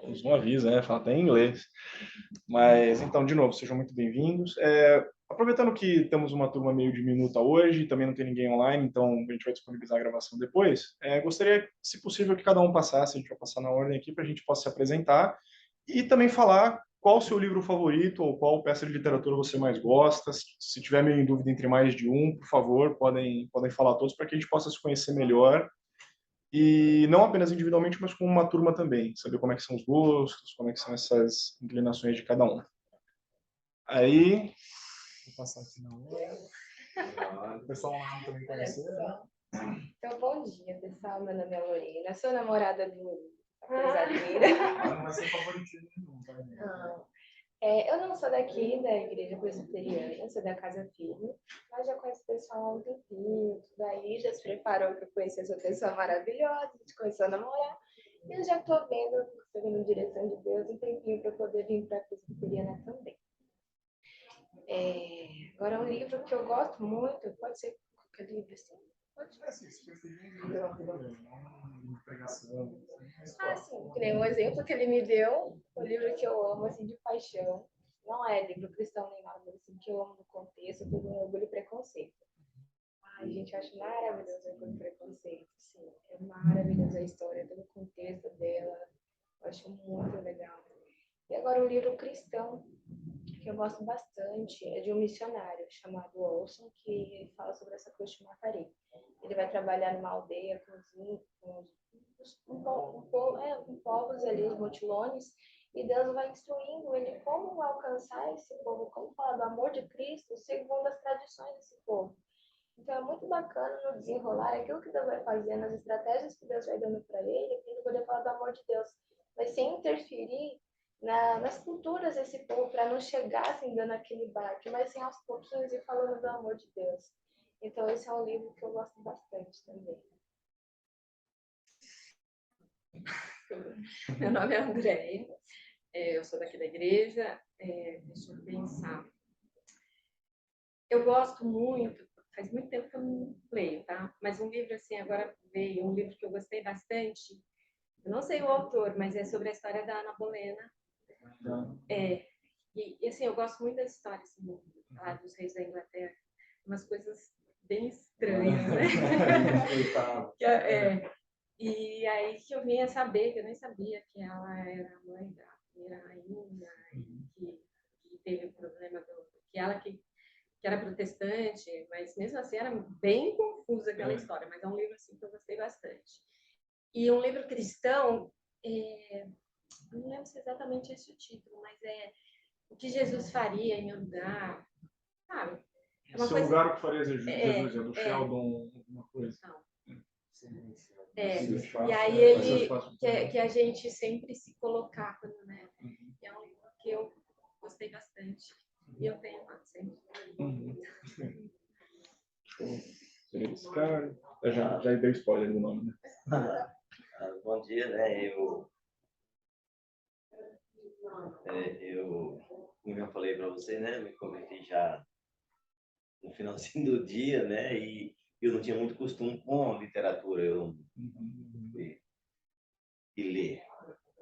Uns não avisa, né? Fala até em inglês. Mas, então, de novo, sejam muito bem-vindos. Aproveitando que temos uma turma meio diminuta hoje, também não tem ninguém online, então a gente vai disponibilizar a gravação depois. Gostaria, se possível, que cada um passasse, a gente vai passar na ordem aqui, para a gente possa se apresentar e também falar qual o seu livro favorito ou qual peça de literatura você mais gosta. Se tiver meio em dúvida entre mais de um, por favor, podem falar todos para que a gente possa se conhecer melhor. E não apenas individualmente, mas com uma turma também. Saber como é que são os gostos, como é que são essas inclinações de cada um. Aí, vou passar aqui na hora. O pessoal lá também conhecer, né? Então, bom dia, pessoal. Meu nome é Lorena, sou namorada do Yuri, apesar de mim. Não vai ser favoritismo nenhum, tá? Não. Eu não sou daqui da igreja presbiteriana, sou da Casa Firme, mas já conheço o pessoal há um tempinho, daí já se preparou para conhecer essa pessoa maravilhosa, a gente começou a namorar, e eu já estou vendo, segundo a direção de Deus, um tempinho para poder vir para a presbiteriana também. Agora, um livro que eu gosto muito, pode ser qualquer livro assim? Pode ser. Se preferir, literatura, não pregação. Sim, que nem um exemplo que ele me deu, o livro que eu amo, assim, de paixão. Não é livro cristão nem nada, mas assim, que eu amo no contexto, tudo no Orgulho e Preconceito. Ai, gente, eu acho maravilhoso o Orgulho e Preconceito, sim. É maravilhosa a história, todo o contexto dela. Eu acho muito legal. E agora um livro cristão, que eu gosto bastante, é de um missionário chamado Olson, que fala sobre essa cruz de Macaré. Ele vai trabalhar numa aldeia com povos ali, os motilones, e Deus vai instruindo ele como alcançar esse povo, como falar do amor de Cristo segundo as tradições desse povo. Então é muito bacana no desenrolar aquilo que Deus vai fazendo, as estratégias que Deus vai dando para ele poder falar do amor de Deus, mas sem interferir nas culturas desse povo, para não chegar assim, dando aquele bate, mas assim, aos pouquinhos e falando do amor de Deus. Então esse é um livro que eu gosto bastante também. Meu nome é Andréia, eu sou daqui da igreja, deixa eu pensar. Eu gosto muito, faz muito tempo que eu não leio, tá? Mas um livro assim, agora veio, um livro que eu gostei bastante, eu não sei o autor, mas é sobre a história da Ana Bolena. E assim, eu gosto muito das histórias assim, lá dos reis da Inglaterra, umas coisas bem estranhas, né? E aí que eu vinha saber, que eu nem sabia que ela era a mãe da primeira rainha, que teve o problema que era protestante, mas mesmo assim era bem confusa aquela história, mas é um livro assim, que eu gostei bastante. E um livro cristão, não lembro se é exatamente esse o título, mas é O que Jesus faria em meu lugar, sabe? É uma Seu coisa... lugar, o que faria Jesus, é do Sheldon, alguma coisa. Não. E aí ele que a gente sempre se colocar, né? É um livro que eu gostei bastante e eu tenho lá sempre. Seria esse cara. Já deu spoiler do nome, né? Bom dia, né? Como eu falei para você, né? Me converti já no finalzinho do dia, né? E eu não tinha muito costume com a literatura, e ler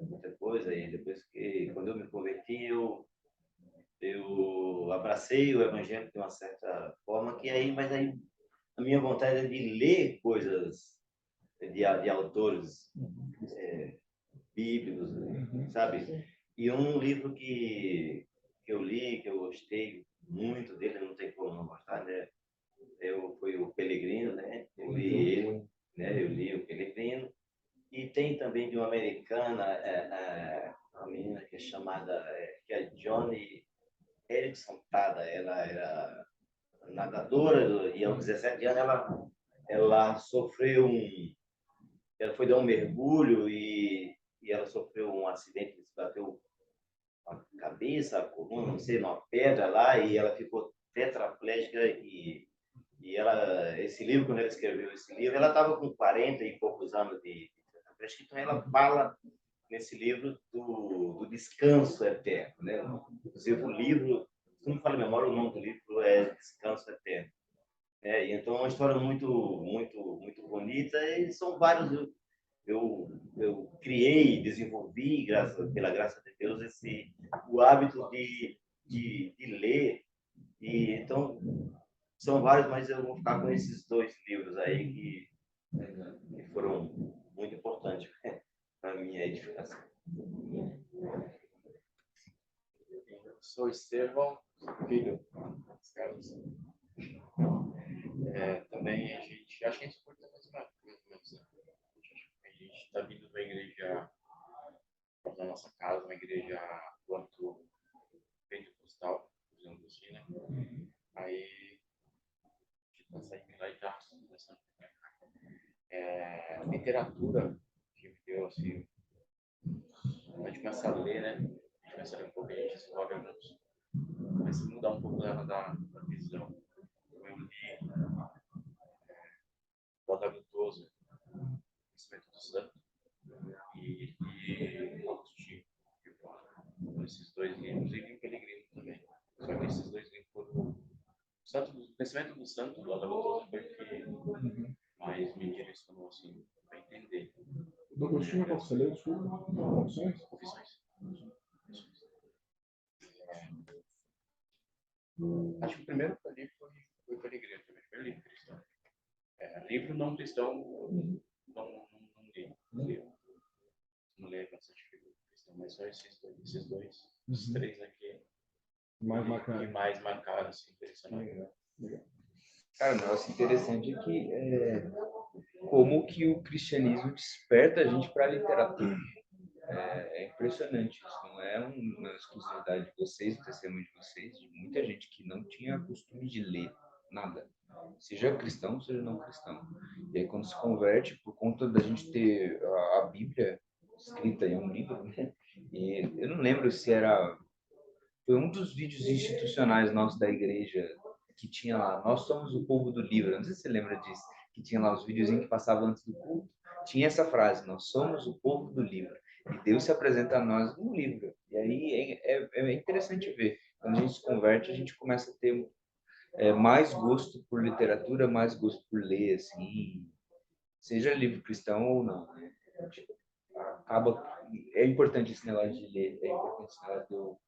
muita coisa. E depois quando eu me converti, eu abracei o evangelho de uma certa forma, mas aí a minha vontade é de ler coisas de autores bíblicos, sabe? E um livro que eu li, que eu gostei muito dele, não tem como não gostar, né? Foi o Pelegrino, né? Eu li ele, né? Eu li o Pelegrino. E tem também de uma americana, uma menina que é chamada, que é Johnny Erickson Tada. Ela era nadadora e aos 17 anos ela sofreu ela foi dar um mergulho e ela sofreu um acidente, se bateu a cabeça, a coluna, não sei, numa pedra lá, e ela ficou tetraplégica. E ela, esse livro, quando ela escreveu esse livro, ela estava com 40 e poucos anos de tetraplégica. Então ela fala nesse livro do descanso eterno, né? Inclusive o livro, se não me fala a memória, o nome do livro é Descanso Eterno. E então é uma história muito, muito, muito bonita, e são vários. Eu eu criei, desenvolvi, pela graça de Deus, o hábito de ler. E, então, são vários, mas eu vou ficar com esses dois livros aí que foram muito importantes para a minha edificação. Sou Estevão, filho dos Carlos. Também acho que a gente curte a mesma coisa, né? A gente está vindo de uma igreja, na nossa casa, uma igreja quanto pentecostal, digamos assim, né? Aí a gente está saindo lá e já começando a literatura que me deu assim, a gente começa a ler, né? A gente começa a ler um pouco, a gente desenvolve alguns, começa a mudar um pouco da visão. Eu li o Adaptoso, Conhecimento do Santo, e Agostinho. Esses dois livros, e li o Pelegrino também. Só que esses dois livros foram o Conhecimento do Santo, do Adaptoso, foi o que mais me direcionou assim, para entender. Do Agostinho, qual você leu? Desculpa. Confissões? Confissões. Acho que o primeiro que eu li foi o Pelegrino, também foi o livro cristão. Livro não cristão, não li. Não li bastante livro cristão, mas só esses dois, os três aqui. Mais marcado. E mais marcaram, assim, interessante. Cara, o negócio interessante é que como que o cristianismo desperta a gente para a literatura. É impressionante isso, não é uma exclusividade de vocês, do testemunho de vocês, de muita gente que não tinha costume de ler nada, seja cristão, seja não cristão. E aí quando se converte, por conta da gente ter a Bíblia escrita em um livro, né? E eu não lembro se foi um dos vídeos institucionais nossos da igreja que tinha lá, nós somos o povo do livro, não sei se você lembra disso, que tinha lá os videozinhos que passavam antes do culto, tinha essa frase, nós somos o povo do livro, e Deus se apresenta a nós no livro. E aí é interessante ver, quando a gente se converte, a gente começa a ter mais gosto por literatura, mais gosto por ler, assim, seja livro cristão ou não, né? É importante esse negócio de ler, é importante esse negócio de eu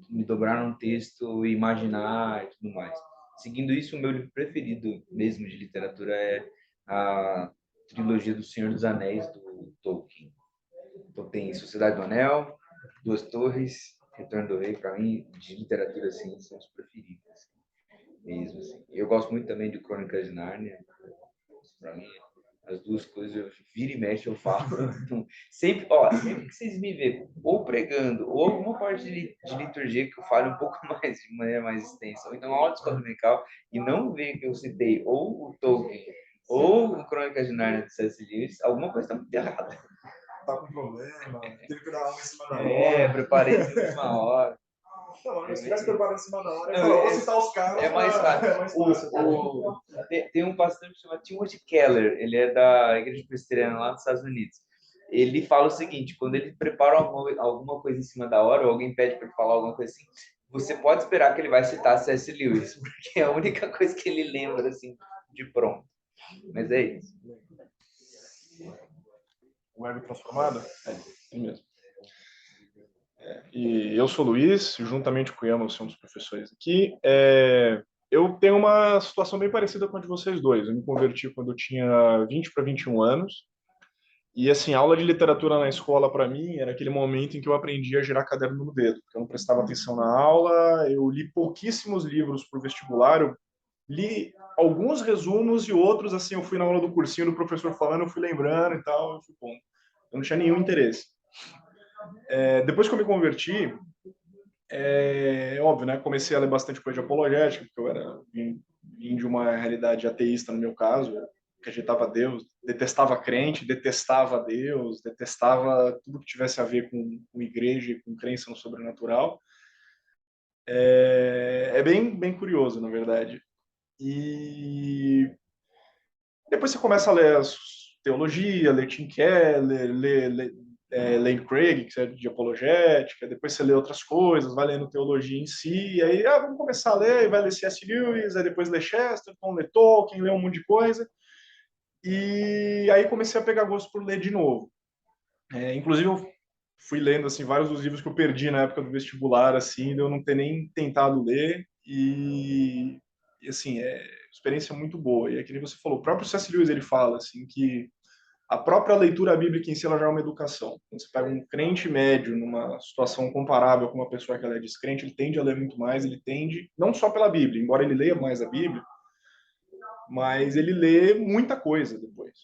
me dobrar num texto, imaginar e tudo mais. Seguindo isso, o meu livro preferido mesmo de literatura é a trilogia do Senhor dos Anéis, do Tolkien. Então tem Sociedade do Anel, Duas Torres, Retorno do Rei, para mim, de literatura, assim, são os preferidos. Mesmo, assim. Eu gosto muito também de Crônicas de Nárnia. Para mim, as duas coisas, eu vira e mexe, eu falo. Então, sempre que vocês me verem ou pregando, ou alguma parte de liturgia que eu fale um pouco mais, de maneira mais extensa, ou então aula de escola dominical, e não ver que eu citei ou o Tolkien, ou o Crônicas de Nárnia de C.S. Lewis, alguma coisa está muito errada. Tá com problema, teve que dar aula em cima da hora. Preparei em última hora. Não, se tivesse preparado em cima da hora, eu Não, vou citar os caras. É mais fácil. Tem um pastor que chama Timothy Keller, ele é da Igreja Presbiteriana lá dos Estados Unidos. Ele fala o seguinte: quando ele prepara alguma coisa em cima da hora, ou alguém pede para ele falar alguma coisa assim, você pode esperar que ele vai citar C.S. Lewis, porque é a única coisa que ele lembra assim de pronto. Mas é isso. O Web Transformado? É mesmo. E eu sou o Luiz, juntamente com o Ian, você é um dos professores aqui. Eu tenho uma situação bem parecida com a de vocês dois. Eu me converti quando eu tinha 20 para 21 anos. E, assim, aula de literatura na escola, para mim, era aquele momento em que eu aprendi a girar caderno no dedo. Porque eu não prestava atenção na aula, eu li pouquíssimos livros para o vestibular, eu li alguns resumos e outros, assim, eu fui na aula do cursinho do professor falando, eu fui lembrando e tal, eu fui pondo. Eu não tinha nenhum interesse. Depois que eu me converti, óbvio, né? Comecei a ler bastante coisa de apologética, porque eu vim de uma realidade ateísta, no meu caso, que rejeitava Deus, detestava crente, detestava Deus, detestava tudo que tivesse a ver com igreja e com crença no sobrenatural. É bem curioso, na verdade. E depois você começa a ler teologia, ler Tim Keller, ler Lane Craig, que é de apologética, depois você lê outras coisas, vai lendo teologia em si, e aí vamos começar a ler, e vai ler C.S. Lewis, aí depois lê Chesterton, lê Tolkien, lê um monte de coisa, e aí comecei a pegar gosto por ler de novo. Inclusive, eu fui lendo assim vários dos livros que eu perdi na época do vestibular, assim, de eu não ter nem tentado ler e assim, experiência muito boa. E é que nem você falou, o próprio C.S. Lewis ele fala assim que a própria leitura bíblica em si ela já é uma educação. Quando você pega um crente médio numa situação comparável com uma pessoa que ela é descrente, ele tende a ler muito mais, ele tende, não só pela Bíblia, embora ele leia mais a Bíblia, mas ele lê muita coisa depois,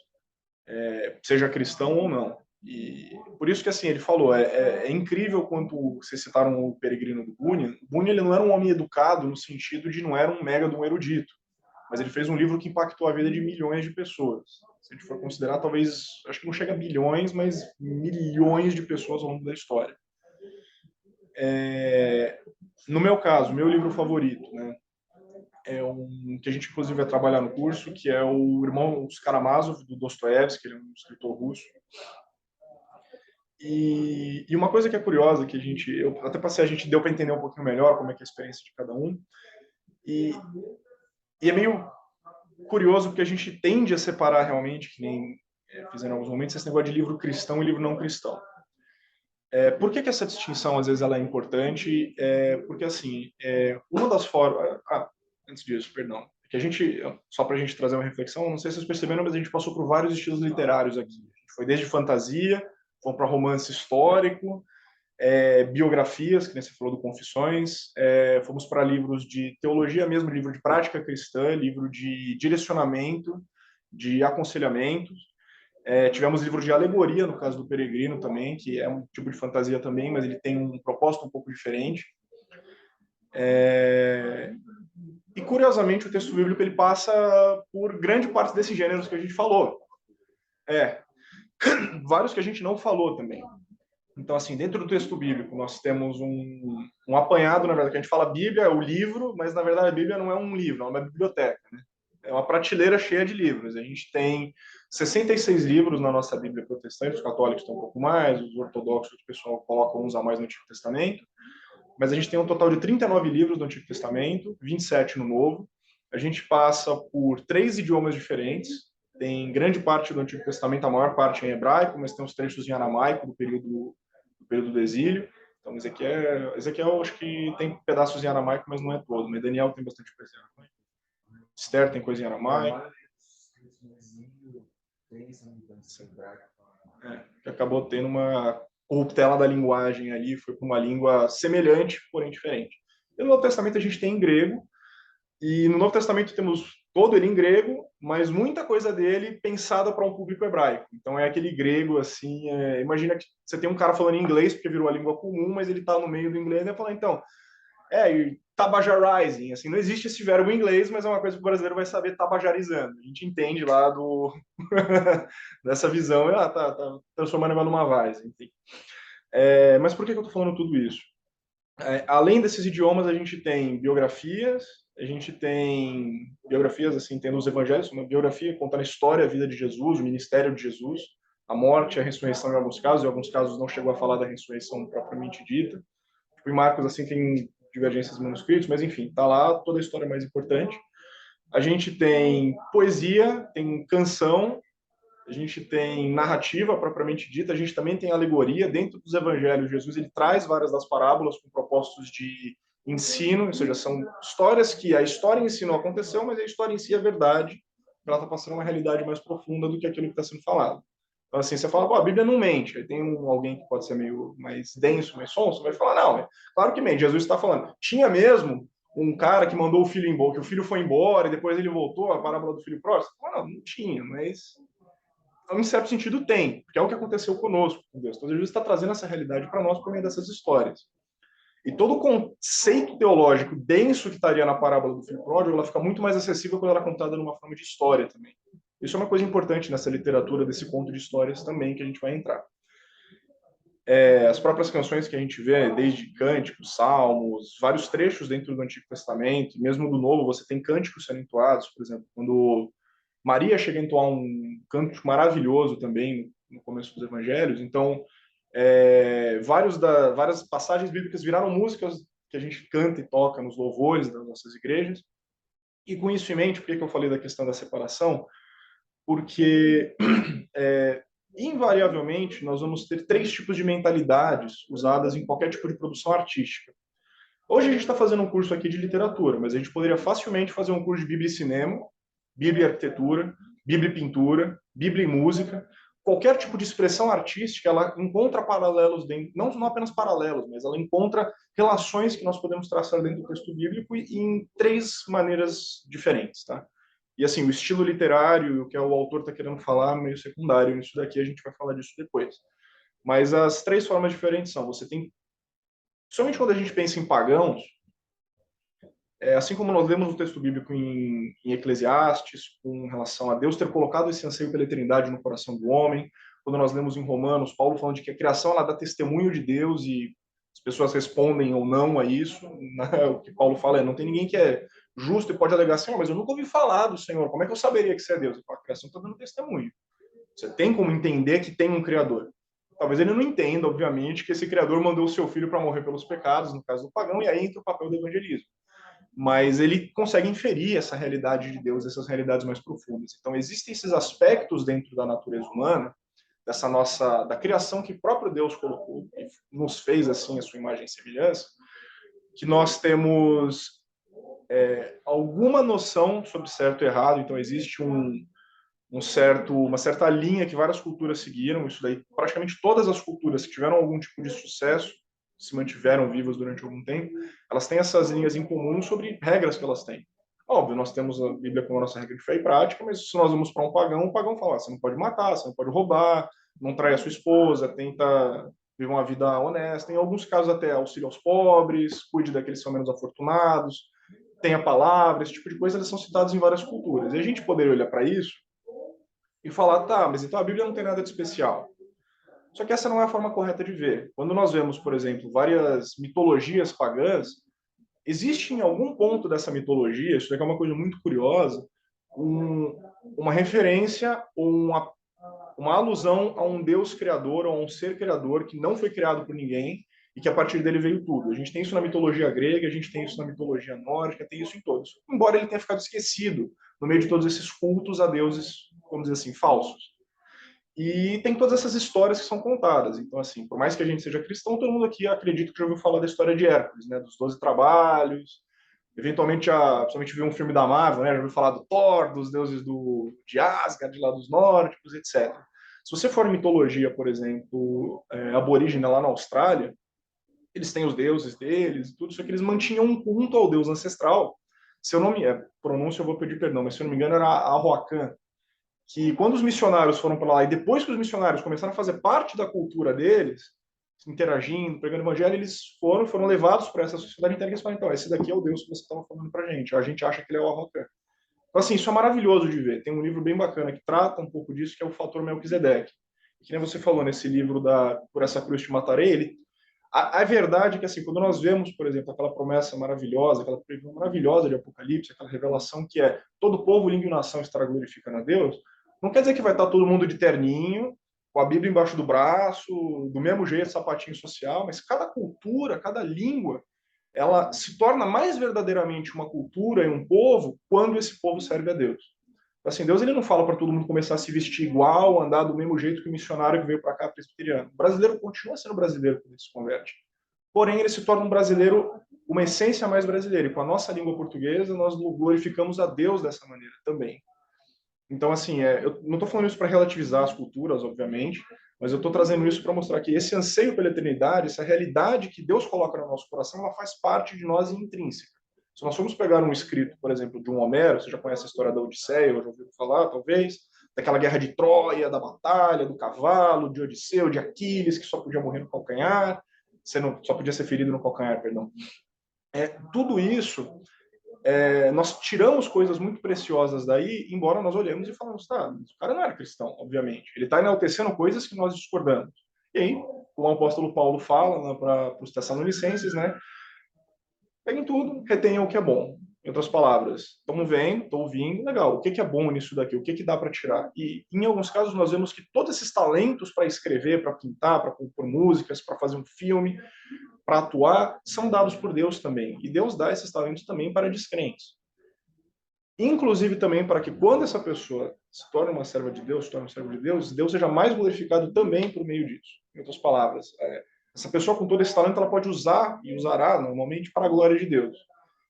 seja cristão ou não. E por isso que assim ele falou, é incrível quanto vocês citaram o Peregrino do Bunyan. O Bunyan ele não era um homem educado no sentido de não era um mega de um erudito, mas ele fez um livro que impactou a vida de milhões de pessoas. Se a gente for considerar, talvez, acho que não chega a bilhões, mas milhões de pessoas ao longo da história. No meu caso, meu livro favorito, né, é um que a gente inclusive vai trabalhar no curso, que é o Irmãos Karamazov, do Dostoiévski, ele é um escritor russo. E uma coisa que é curiosa, que eu até passei, a gente deu para entender um pouquinho melhor como é que é a experiência de cada um, e é meio curioso porque a gente tende a separar realmente, que nem fizeram em alguns momentos, esse negócio de livro cristão e livro não cristão. Por que essa distinção, às vezes, ela é importante? Porque, assim, uma das formas... antes disso, perdão. Que a gente, só para a gente trazer uma reflexão, não sei se vocês perceberam, mas a gente passou por vários estilos literários aqui. A gente foi desde fantasia, fomos para romance histórico, biografias, que nem você falou do Confissões, fomos para livros de teologia mesmo, livro de prática cristã, livro de direcionamento, de aconselhamento. Tivemos livro de alegoria, no caso do Peregrino também, que é um tipo de fantasia também, mas ele tem um propósito um pouco diferente. E, curiosamente, o texto bíblico ele passa por grande parte desses gêneros que a gente falou. Vários que a gente não falou também. Então, assim, dentro do texto bíblico, nós temos um apanhado, na verdade, que a gente fala Bíblia, é o livro, mas, na verdade, a Bíblia não é um livro, é uma biblioteca, né? É uma prateleira cheia de livros. A gente tem 66 livros na nossa Bíblia protestante, os católicos têm um pouco mais, os ortodoxos, o pessoal coloca uns a mais no Antigo Testamento, mas a gente tem um total de 39 livros no Antigo Testamento, 27 no Novo. A gente passa por 3 idiomas diferentes, tem grande parte do Antigo Testamento, a maior parte em hebraico, mas tem uns trechos em aramaico do período do exílio. Então, Ezequiel acho que tem pedaços em aramaico, mas não é todo. Mas Daniel tem bastante coisa em aramaico. Esther tem coisa em aramaico. Que acabou tendo uma corruptela da linguagem ali, foi para uma língua semelhante, porém diferente. E no Novo Testamento a gente tem em grego, e no Novo Testamento temos todo ele em grego, mas muita coisa dele pensada para um público hebraico. Então é aquele grego assim, imagina que você tem um cara falando inglês porque virou a língua comum, mas ele está no meio do inglês e vai falar, então, tabajarizing, assim, não existe esse verbo em inglês, mas é uma coisa que o brasileiro vai saber tabajarizando. A gente entende lá dessa visão, tá transformando ela numa vase, enfim. Mas por que eu estou falando tudo isso? Além desses idiomas, a gente tem biografias, assim, tendo os evangelhos, uma biografia contando a história, a vida de Jesus, o ministério de Jesus, a morte, a ressurreição em alguns casos não chegou a falar da ressurreição propriamente dita. Tipo, em Marcos, assim, tem divergências de manuscritos, mas enfim, tá lá toda a história mais importante. A gente tem poesia, tem canção, a gente tem narrativa propriamente dita, a gente também tem alegoria. Dentro dos evangelhos, Jesus ele traz várias das parábolas com propósitos de ensino, ou seja, são histórias que a história em si não aconteceu, mas a história em si é verdade, ela está passando uma realidade mais profunda do que aquilo que está sendo falado. Então, assim, você fala, pô, a Bíblia não mente. Aí tem alguém que pode ser meio mais denso, mais sonso, vai falar, não, claro que mente. Jesus está falando, tinha mesmo um cara que mandou o filho embora, que o filho foi embora e depois ele voltou, a parábola do filho próximo? Não tinha, mas em certo sentido tem, porque é o que aconteceu conosco, com Deus. Então, Jesus está trazendo essa realidade para nós por meio dessas histórias. E todo o conceito teológico denso que estaria na parábola do filho pródigo, ela fica muito mais acessível quando ela é contada numa forma de história também. Isso é uma coisa importante nessa literatura, desse conto de histórias também, que a gente vai entrar. As próprias canções que a gente vê, desde cânticos, salmos, vários trechos dentro do Antigo Testamento, mesmo do Novo, você tem cânticos sendo entoados, por exemplo, quando Maria chega a entoar um cântico maravilhoso também no começo dos evangelhos. Então, várias passagens bíblicas viraram músicas que a gente canta e toca nos louvores das nossas igrejas. E com isso em mente, por que eu falei da questão da separação? Porque invariavelmente, nós vamos ter 3 tipos de mentalidades usadas em qualquer tipo de produção artística. Hoje a gente está fazendo um curso aqui de literatura, mas a gente poderia facilmente fazer um curso de Bíblia e cinema, Bíblia e arquitetura, Bíblia e pintura, Bíblia e música. Qualquer tipo de expressão artística, ela encontra paralelos dentro, não apenas paralelos, mas ela encontra relações que nós podemos traçar dentro do texto bíblico em 3 maneiras diferentes, tá? E assim, o estilo literário, o que o autor está querendo falar, meio secundário nisso daqui, a gente vai falar disso depois. Mas as 3 formas diferentes são, você tem, somente quando a gente pensa em pagãos, assim como nós lemos o texto bíblico em Eclesiastes, com relação a Deus ter colocado esse anseio pela eternidade no coração do homem, quando nós lemos em Romanos, Paulo falando de que a criação ela dá testemunho de Deus e as pessoas respondem ou não a isso, né? O que Paulo fala é, não tem ninguém que é justo e pode alegar assim, mas eu nunca ouvi falar do Senhor, como é que eu saberia que você é Deus? A criação está dando testemunho. Você tem como entender que tem um Criador. Talvez ele não entenda, obviamente, que esse Criador mandou o seu filho para morrer pelos pecados, no caso do pagão, e aí entra o papel do evangelismo. Mas ele consegue inferir essa realidade de Deus, essas realidades mais profundas. Então, existem esses aspectos dentro da natureza humana, dessa nossa, da criação que próprio Deus colocou, e nos fez assim a sua imagem e semelhança, que nós temos alguma noção sobre certo e errado. Então, existe uma certa linha que várias culturas seguiram. Isso daí, praticamente todas as culturas que tiveram algum tipo de sucesso se mantiveram vivas durante algum tempo, elas têm essas linhas em comum sobre regras que elas têm. Óbvio, nós temos a Bíblia como a nossa regra de fé e prática, mas se nós vamos para um pagão, o pagão fala, você não pode matar, você não pode roubar, não trai a sua esposa, tenta viver uma vida honesta, em alguns casos até auxílio aos pobres, cuide daqueles que são menos afortunados, tenha palavra, esse tipo de coisa, eles são citados em várias culturas. E a gente poderia olhar para isso e falar, tá, mas então a Bíblia não tem nada de especial. Só que essa não é a forma correta de ver. Quando nós vemos, por exemplo, várias mitologias pagãs, existe em algum ponto dessa mitologia, isso daqui é uma coisa muito curiosa, uma referência ou uma alusão a um Deus criador, ou a um ser criador que não foi criado por ninguém e que a partir dele veio tudo. A gente tem isso na mitologia grega, a gente tem isso na mitologia nórdica, tem isso em todos. Embora ele tenha ficado esquecido no meio de todos esses cultos a deuses, vamos dizer assim, falsos. E tem todas essas histórias que são contadas. Então, assim, por mais que a gente seja cristão, todo mundo aqui acredita que já ouviu falar da história de Hércules, né? Dos 12 trabalhos. Eventualmente, principalmente viu um filme da Marvel, né? Já ouviu falar do Thor, dos deuses de Asgard, lá dos nórdicos, etc. Se você for em mitologia, por exemplo, aborígena lá na Austrália, eles têm os deuses deles, tudo isso que eles mantinham um culto ao deus ancestral. Se eu não me... pronúncia eu vou pedir perdão, mas se eu não me engano era Arroacan, que quando os missionários foram para lá e depois que os missionários começaram a fazer parte da cultura deles, interagindo, pregando evangelho, eles foram levados para essa sociedade inteira e eles falaram, então, esse daqui é o Deus que você estava falando para a gente acha que ele é o Arrocan. Então, assim, isso é maravilhoso de ver. Tem um livro bem bacana que trata um pouco disso, que é o Fator Melquisedeque. Que nem você falou nesse livro Por Essa Cruz Te Matarei, a verdade é que, assim, quando nós vemos, por exemplo, aquela promessa maravilhosa, aquela previsão maravilhosa de Apocalipse, aquela revelação que é todo povo, língua e nação estará glorificando a Deus, não quer dizer que vai estar todo mundo de terninho, com a Bíblia embaixo do braço, do mesmo jeito, sapatinho social, mas cada cultura, cada língua, ela se torna mais verdadeiramente uma cultura e um povo quando esse povo serve a Deus. Assim, Deus ele não fala para todo mundo começar a se vestir igual, andar do mesmo jeito que o missionário que veio para cá presbiteriano. O brasileiro continua sendo brasileiro quando ele se converte. Porém, ele se torna um brasileiro, uma essência mais brasileira. E com a nossa língua portuguesa, nós glorificamos a Deus dessa maneira também. Então, assim, eu não estou falando isso para relativizar as culturas, obviamente, mas eu estou trazendo isso para mostrar que esse anseio pela eternidade, essa realidade que Deus coloca no nosso coração, ela faz parte de nós intrínseca. Se nós formos pegar um escrito, por exemplo, de um Homero, você já conhece a história da Odisseia, já ouviu falar, talvez, daquela guerra de Troia, da batalha, do cavalo, de Odisseu, de Aquiles, que só podia morrer no calcanhar, só podia ser ferido no calcanhar, perdão. Tudo isso, nós tiramos coisas muito preciosas daí, embora nós olhemos e falamos, tá, o cara não era cristão, obviamente. Ele está enaltecendo coisas que nós discordamos. E aí, como o apóstolo Paulo fala, né, para os Tessalonicenses, né, peguem tudo, retenham o que é bom. Em outras palavras, estamos vendo, estou ouvindo, legal, o que é bom nisso daqui, o que dá para tirar? E, em alguns casos, nós vemos que todos esses talentos para escrever, para pintar, para compor músicas, para fazer um filme, para atuar, são dados por Deus também. E Deus dá esses talentos também para descrentes. Inclusive também para que quando essa pessoa se torna uma serva de Deus, se torna um servo de Deus, Deus seja mais glorificado também por meio disso. Em outras palavras, essa pessoa com todo esse talento, ela pode usar e usará normalmente para a glória de Deus.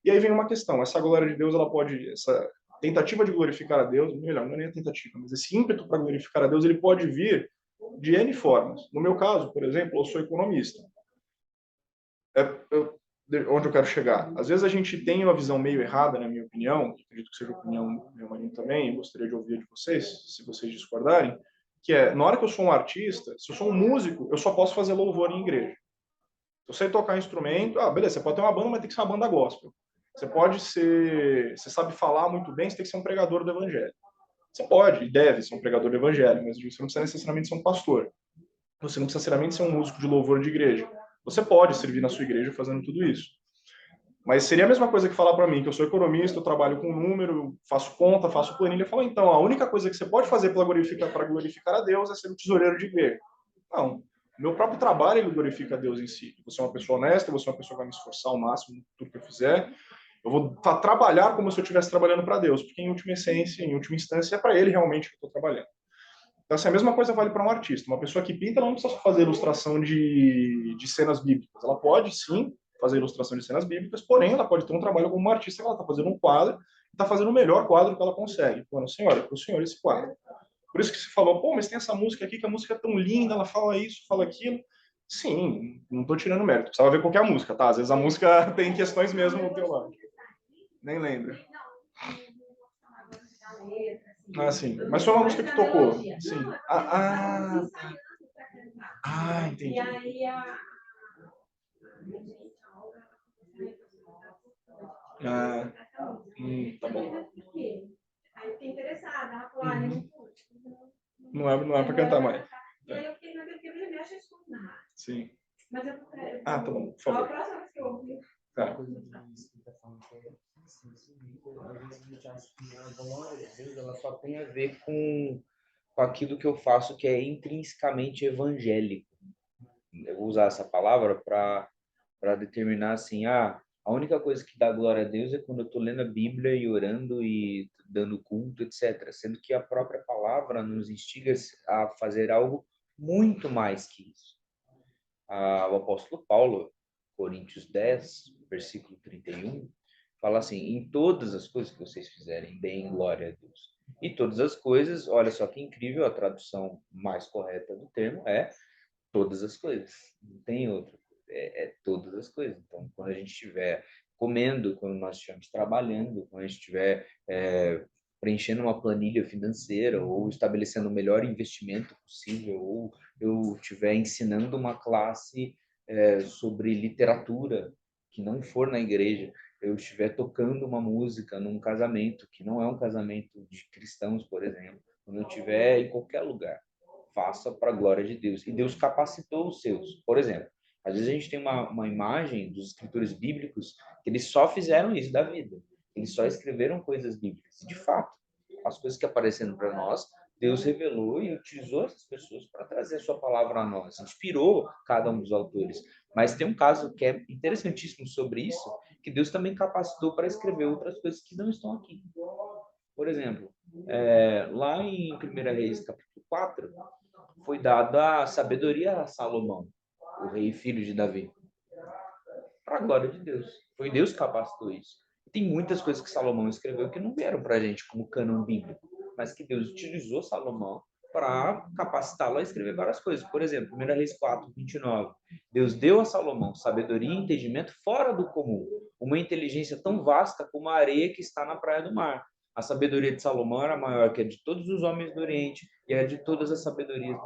E aí vem uma questão, essa glória de Deus, ela pode, essa tentativa de glorificar a Deus, melhor, não é nem a tentativa, mas esse ímpeto para glorificar a Deus, ele pode vir de N formas. No meu caso, por exemplo, eu sou economista. Onde eu quero chegar? Às vezes a gente tem uma visão meio errada, na minha opinião, acredito que seja a opinião do meu marido também, e gostaria de ouvir de vocês, se vocês discordarem, que é, na hora que eu sou um artista, se eu sou um músico, eu só posso fazer louvor em igreja. Eu sei tocar instrumento, beleza, você pode ter uma banda, mas tem que ser uma banda gospel. Você pode ser, você sabe falar muito bem, você tem que ser um pregador do evangelho. Você pode e deve ser um pregador do evangelho, mas você não precisa necessariamente ser um pastor. Você não precisa necessariamente ser um músico de louvor de igreja. Você pode servir na sua igreja fazendo tudo isso. Mas seria a mesma coisa que falar para mim que eu sou economista, eu trabalho com número, faço conta, faço planilha, falar, então, a única coisa que você pode fazer para glorificar a Deus é ser um tesoureiro de igreja. Não. O meu próprio trabalho, ele glorifica a Deus em si. Você é uma pessoa honesta, você é uma pessoa que vai me esforçar ao máximo em tudo que eu fizer. Eu vou trabalhar como se eu estivesse trabalhando para Deus, porque em última essência, em última instância, é para Ele realmente que eu estou trabalhando. Então, assim, a mesma coisa vale para um artista. Uma pessoa que pinta, ela não precisa fazer ilustração de cenas bíblicas. Ela pode, sim, fazer ilustração de cenas bíblicas, porém, ela pode ter um trabalho como uma artista que ela está fazendo um quadro, está fazendo o melhor quadro que ela consegue. Falando, senhora, para o senhor esse quadro. Por isso que você falou, pô, mas tem essa música aqui, que a música é tão linda, ela fala isso, fala aquilo. Sim, não estou tirando mérito. Precisava ver qualquer música, tá? Às vezes a música tem questões mesmo no teu lado. Nem lembro. Ah, sim. Mas foi uma música que tocou. Sim. Entendi. E aí Tá bom. Aí eu fiquei interessada, ela falou, não é para cantar mais. E aí eu fiquei naquele que eu me acho escutar. Sim. Mas eu tá bom, por favor. A próxima vez que eu ouvir. Tá. Às vezes a gente acha que a glória de Deus ela só tem a ver com aquilo que eu faço que é intrinsecamente evangélico. Eu vou usar essa palavra para determinar assim, a única coisa que dá glória a Deus é quando eu estou lendo a Bíblia e orando e dando culto, etc. Sendo que a própria palavra nos instiga a fazer algo muito mais que isso. O apóstolo Paulo, Coríntios 10, versículo 31, fala assim, em todas as coisas que vocês fizerem, deem glória a Deus. E todas as coisas, olha só que incrível, a tradução mais correta do termo é todas as coisas, não tem outra, é todas as coisas. Então, quando a gente estiver comendo, quando nós estivermos trabalhando, quando a gente estiver preenchendo uma planilha financeira ou estabelecendo o melhor investimento possível, ou eu estiver ensinando uma classe sobre literatura que não for na igreja, eu estiver tocando uma música num casamento que não é um casamento de cristãos, por exemplo, quando eu estiver em qualquer lugar, faça para a glória de Deus. E Deus capacitou os seus. Por exemplo, às vezes a gente tem uma imagem dos escritores bíblicos que eles só fizeram isso da vida. Eles só escreveram coisas bíblicas. E, de fato, as coisas que apareceram para nós, Deus revelou e utilizou essas pessoas para trazer a sua palavra a nós. Inspirou cada um dos autores. Mas tem um caso que é interessantíssimo sobre isso, que Deus também capacitou para escrever outras coisas que não estão aqui. Por exemplo, lá em 1 Reis, capítulo 4, foi dada a sabedoria a Salomão, o rei e filho de Davi. Para a glória de Deus. Foi Deus que capacitou isso. Tem muitas coisas que Salomão escreveu que não vieram para a gente como cânon bíblico, mas que Deus utilizou Salomão para capacitá-lo a escrever várias coisas. Por exemplo, 1 Reis 4, 29. Deus deu a Salomão sabedoria e entendimento fora do comum, uma inteligência tão vasta como a areia que está na praia do mar. A sabedoria de Salomão era maior que a de todos os homens do Oriente e a de todas as sabedorias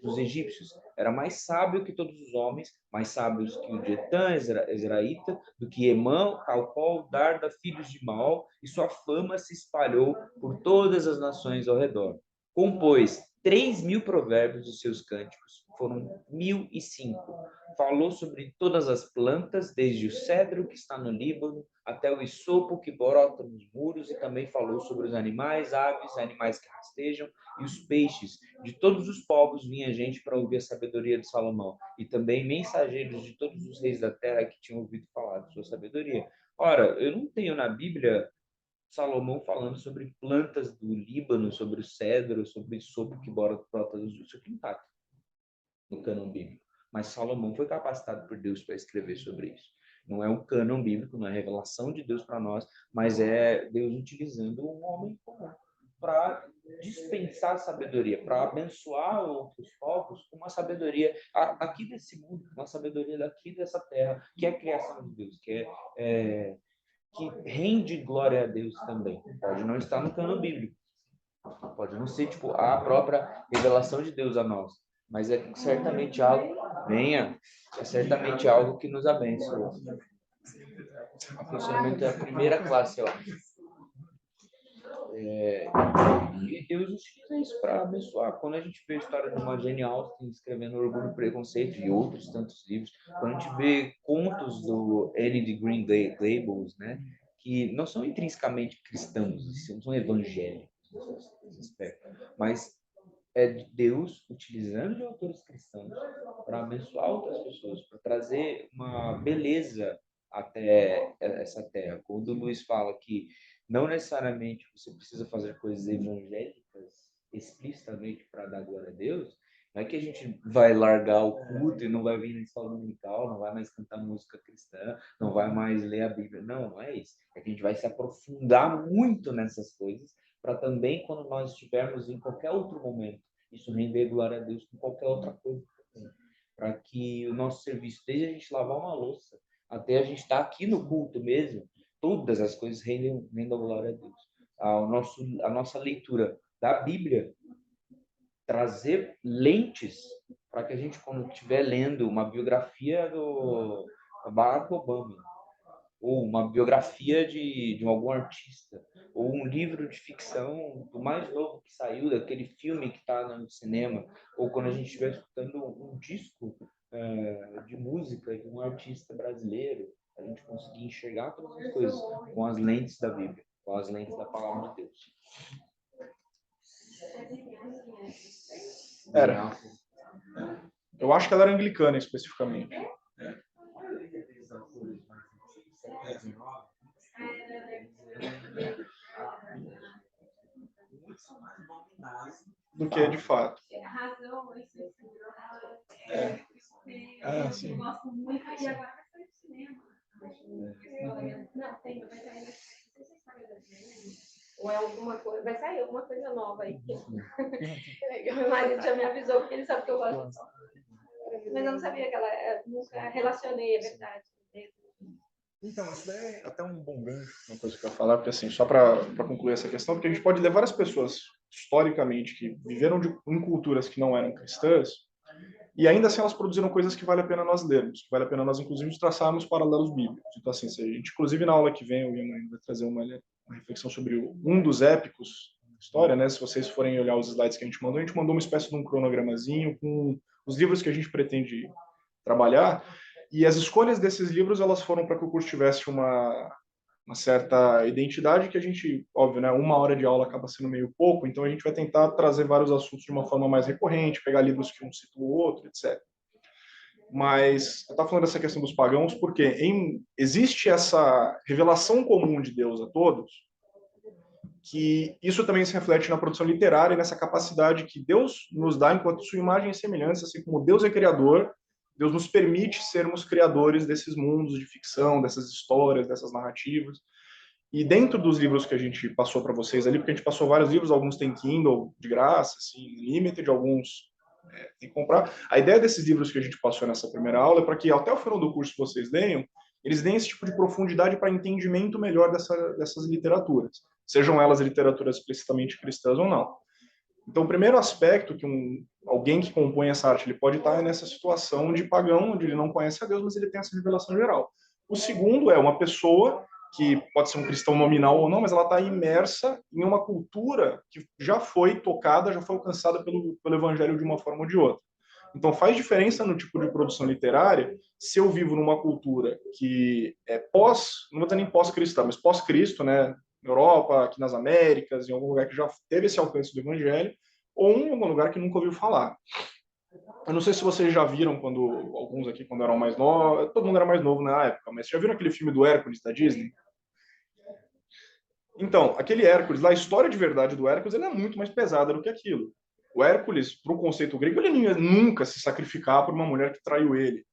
dos egípcios. Era mais sábio que todos os homens, mais sábios que o de Etã, Ezraíta, do que Emã, Calcol, Darda, filhos de Maol, e sua fama se espalhou por todas as nações ao redor. Compôs 3.000 provérbios dos seus cânticos, foram 1.005. Falou sobre todas as plantas, desde o cedro que está no Líbano até o isopo que brota nos muros, e também falou sobre os animais, aves, animais que rastejam e os peixes. De todos os povos vinha gente para ouvir a sabedoria de Salomão, e também mensageiros de todos os reis da terra que tinham ouvido falar de sua sabedoria. Ora, eu não tenho na Bíblia Salomão falando sobre plantas do Líbano, sobre o cedro, sobre o sopro que brota do seu quintal, no cânon bíblico. Mas Salomão foi capacitado por Deus para escrever sobre isso. Não é um cânon bíblico, não é revelação de Deus para nós, mas é Deus utilizando um homem comum para dispensar sabedoria, para abençoar outros povos com uma sabedoria aqui desse mundo, uma sabedoria daqui dessa terra, que é a criação de Deus, que rende glória a Deus também. Pode não estar no cânon bíblico, pode não ser tipo a própria revelação de Deus a nós, mas é certamente algo, é certamente algo que nos abençoa. O aconselhamento é a primeira classe, ó. E Deus utiliza isso para abençoar. Quando a gente vê a história de uma Jane Austen escrevendo Orgulho e Preconceito e outros tantos livros, quando a gente vê contos do Anne de Green Gables, né, que não são intrinsecamente cristãos, são evangélicos nesse aspecto, mas é de Deus utilizando de autores cristãos para abençoar outras pessoas, para trazer uma beleza até essa terra. Quando o Luiz fala que não necessariamente você precisa fazer coisas evangélicas explicitamente para dar glória a Deus, não é que a gente vai largar o culto e não vai vir na escola dominical, não vai mais cantar música cristã, não vai mais ler a Bíblia. Não, não é isso. É que a gente vai se aprofundar muito nessas coisas para também, quando nós estivermos em qualquer outro momento, isso render glória a Deus com qualquer outra coisa. Para que o nosso serviço, desde a gente lavar uma louça até a gente estar aqui no culto mesmo, todas as coisas rendam glória a Deus. A nossa leitura da Bíblia, trazer lentes para que a gente, quando estiver lendo uma biografia do Barack Obama, ou uma biografia de algum artista, ou um livro de ficção do mais novo que saiu, daquele filme que está no cinema, ou quando a gente estiver escutando um disco de música de um artista brasileiro, a gente conseguir enxergar todas as coisas com as lentes da Bíblia, com as lentes da Palavra de Deus. Era. Eu acho que ela era anglicana, especificamente. Do que de fato. Sim. Eu gosto muito e agora vai sair do cinema. Não, tem, vai sair. Ou é alguma coisa, vai sair alguma coisa nova aí. Meu marido já me avisou, porque ele sabe que eu gosto. Mas eu não sabia que ela nunca relacionei, é verdade. Então, isso daí é até um bom gancho, uma coisa que eu ia falar, porque assim, só para concluir essa questão, porque a gente pode ler várias pessoas, historicamente, que viveram em culturas que não eram cristãs, e ainda assim elas produziram coisas que vale a pena nós lermos, que vale a pena nós, inclusive, traçarmos paralelos bíblicos. Então, assim, se a gente, inclusive, na aula que vem, o Ian vai trazer uma reflexão sobre um dos épicos da história, né? Se vocês forem olhar os slides que a gente mandou uma espécie de um cronogramazinho com os livros que a gente pretende trabalhar, e as escolhas desses livros, elas foram para que o curso tivesse uma certa identidade que a gente, óbvio, né, uma hora de aula acaba sendo meio pouco, então a gente vai tentar trazer vários assuntos de uma forma mais recorrente, pegar livros que um cita o outro, etc. Mas eu estava falando dessa questão dos pagãos porque existe essa revelação comum de Deus a todos, que isso também se reflete na produção literária e nessa capacidade que Deus nos dá enquanto sua imagem e semelhança, assim como Deus é criador, Deus nos permite sermos criadores desses mundos de ficção, dessas histórias, dessas narrativas. E dentro dos livros que a gente passou para vocês ali, porque a gente passou vários livros, alguns tem Kindle de graça, assim, limited, alguns tem que comprar. A ideia desses livros que a gente passou nessa primeira aula é para que até o final do curso vocês leiam, eles deem esse tipo de profundidade para entendimento melhor dessas literaturas, sejam elas literaturas explicitamente cristãs ou não. Então, o primeiro aspecto que alguém que compõe essa arte ele pode estar nessa situação de pagão, onde ele não conhece a Deus, mas ele tem essa revelação geral. O segundo é uma pessoa que pode ser um cristão nominal ou não, mas ela está imersa em uma cultura que já foi tocada, já foi alcançada pelo evangelho de uma forma ou de outra. Então, faz diferença no tipo de produção literária se eu vivo numa cultura que é não vou dizer nem pós-cristã, mas pós-Cristo, né? Na Europa, aqui nas Américas, em algum lugar que já teve esse alcance do evangelho, ou em algum lugar que nunca ouviu falar. Eu não sei se vocês já viram, alguns aqui, quando eram mais novos, todo mundo era mais novo na época, mas já viram aquele filme do Hércules, da Disney? Então, aquele Hércules, lá, a história de verdade do Hércules, ele é muito mais pesada do que aquilo. O Hércules, para o conceito grego, ele não ia nunca se sacrificar por uma mulher que traiu ele.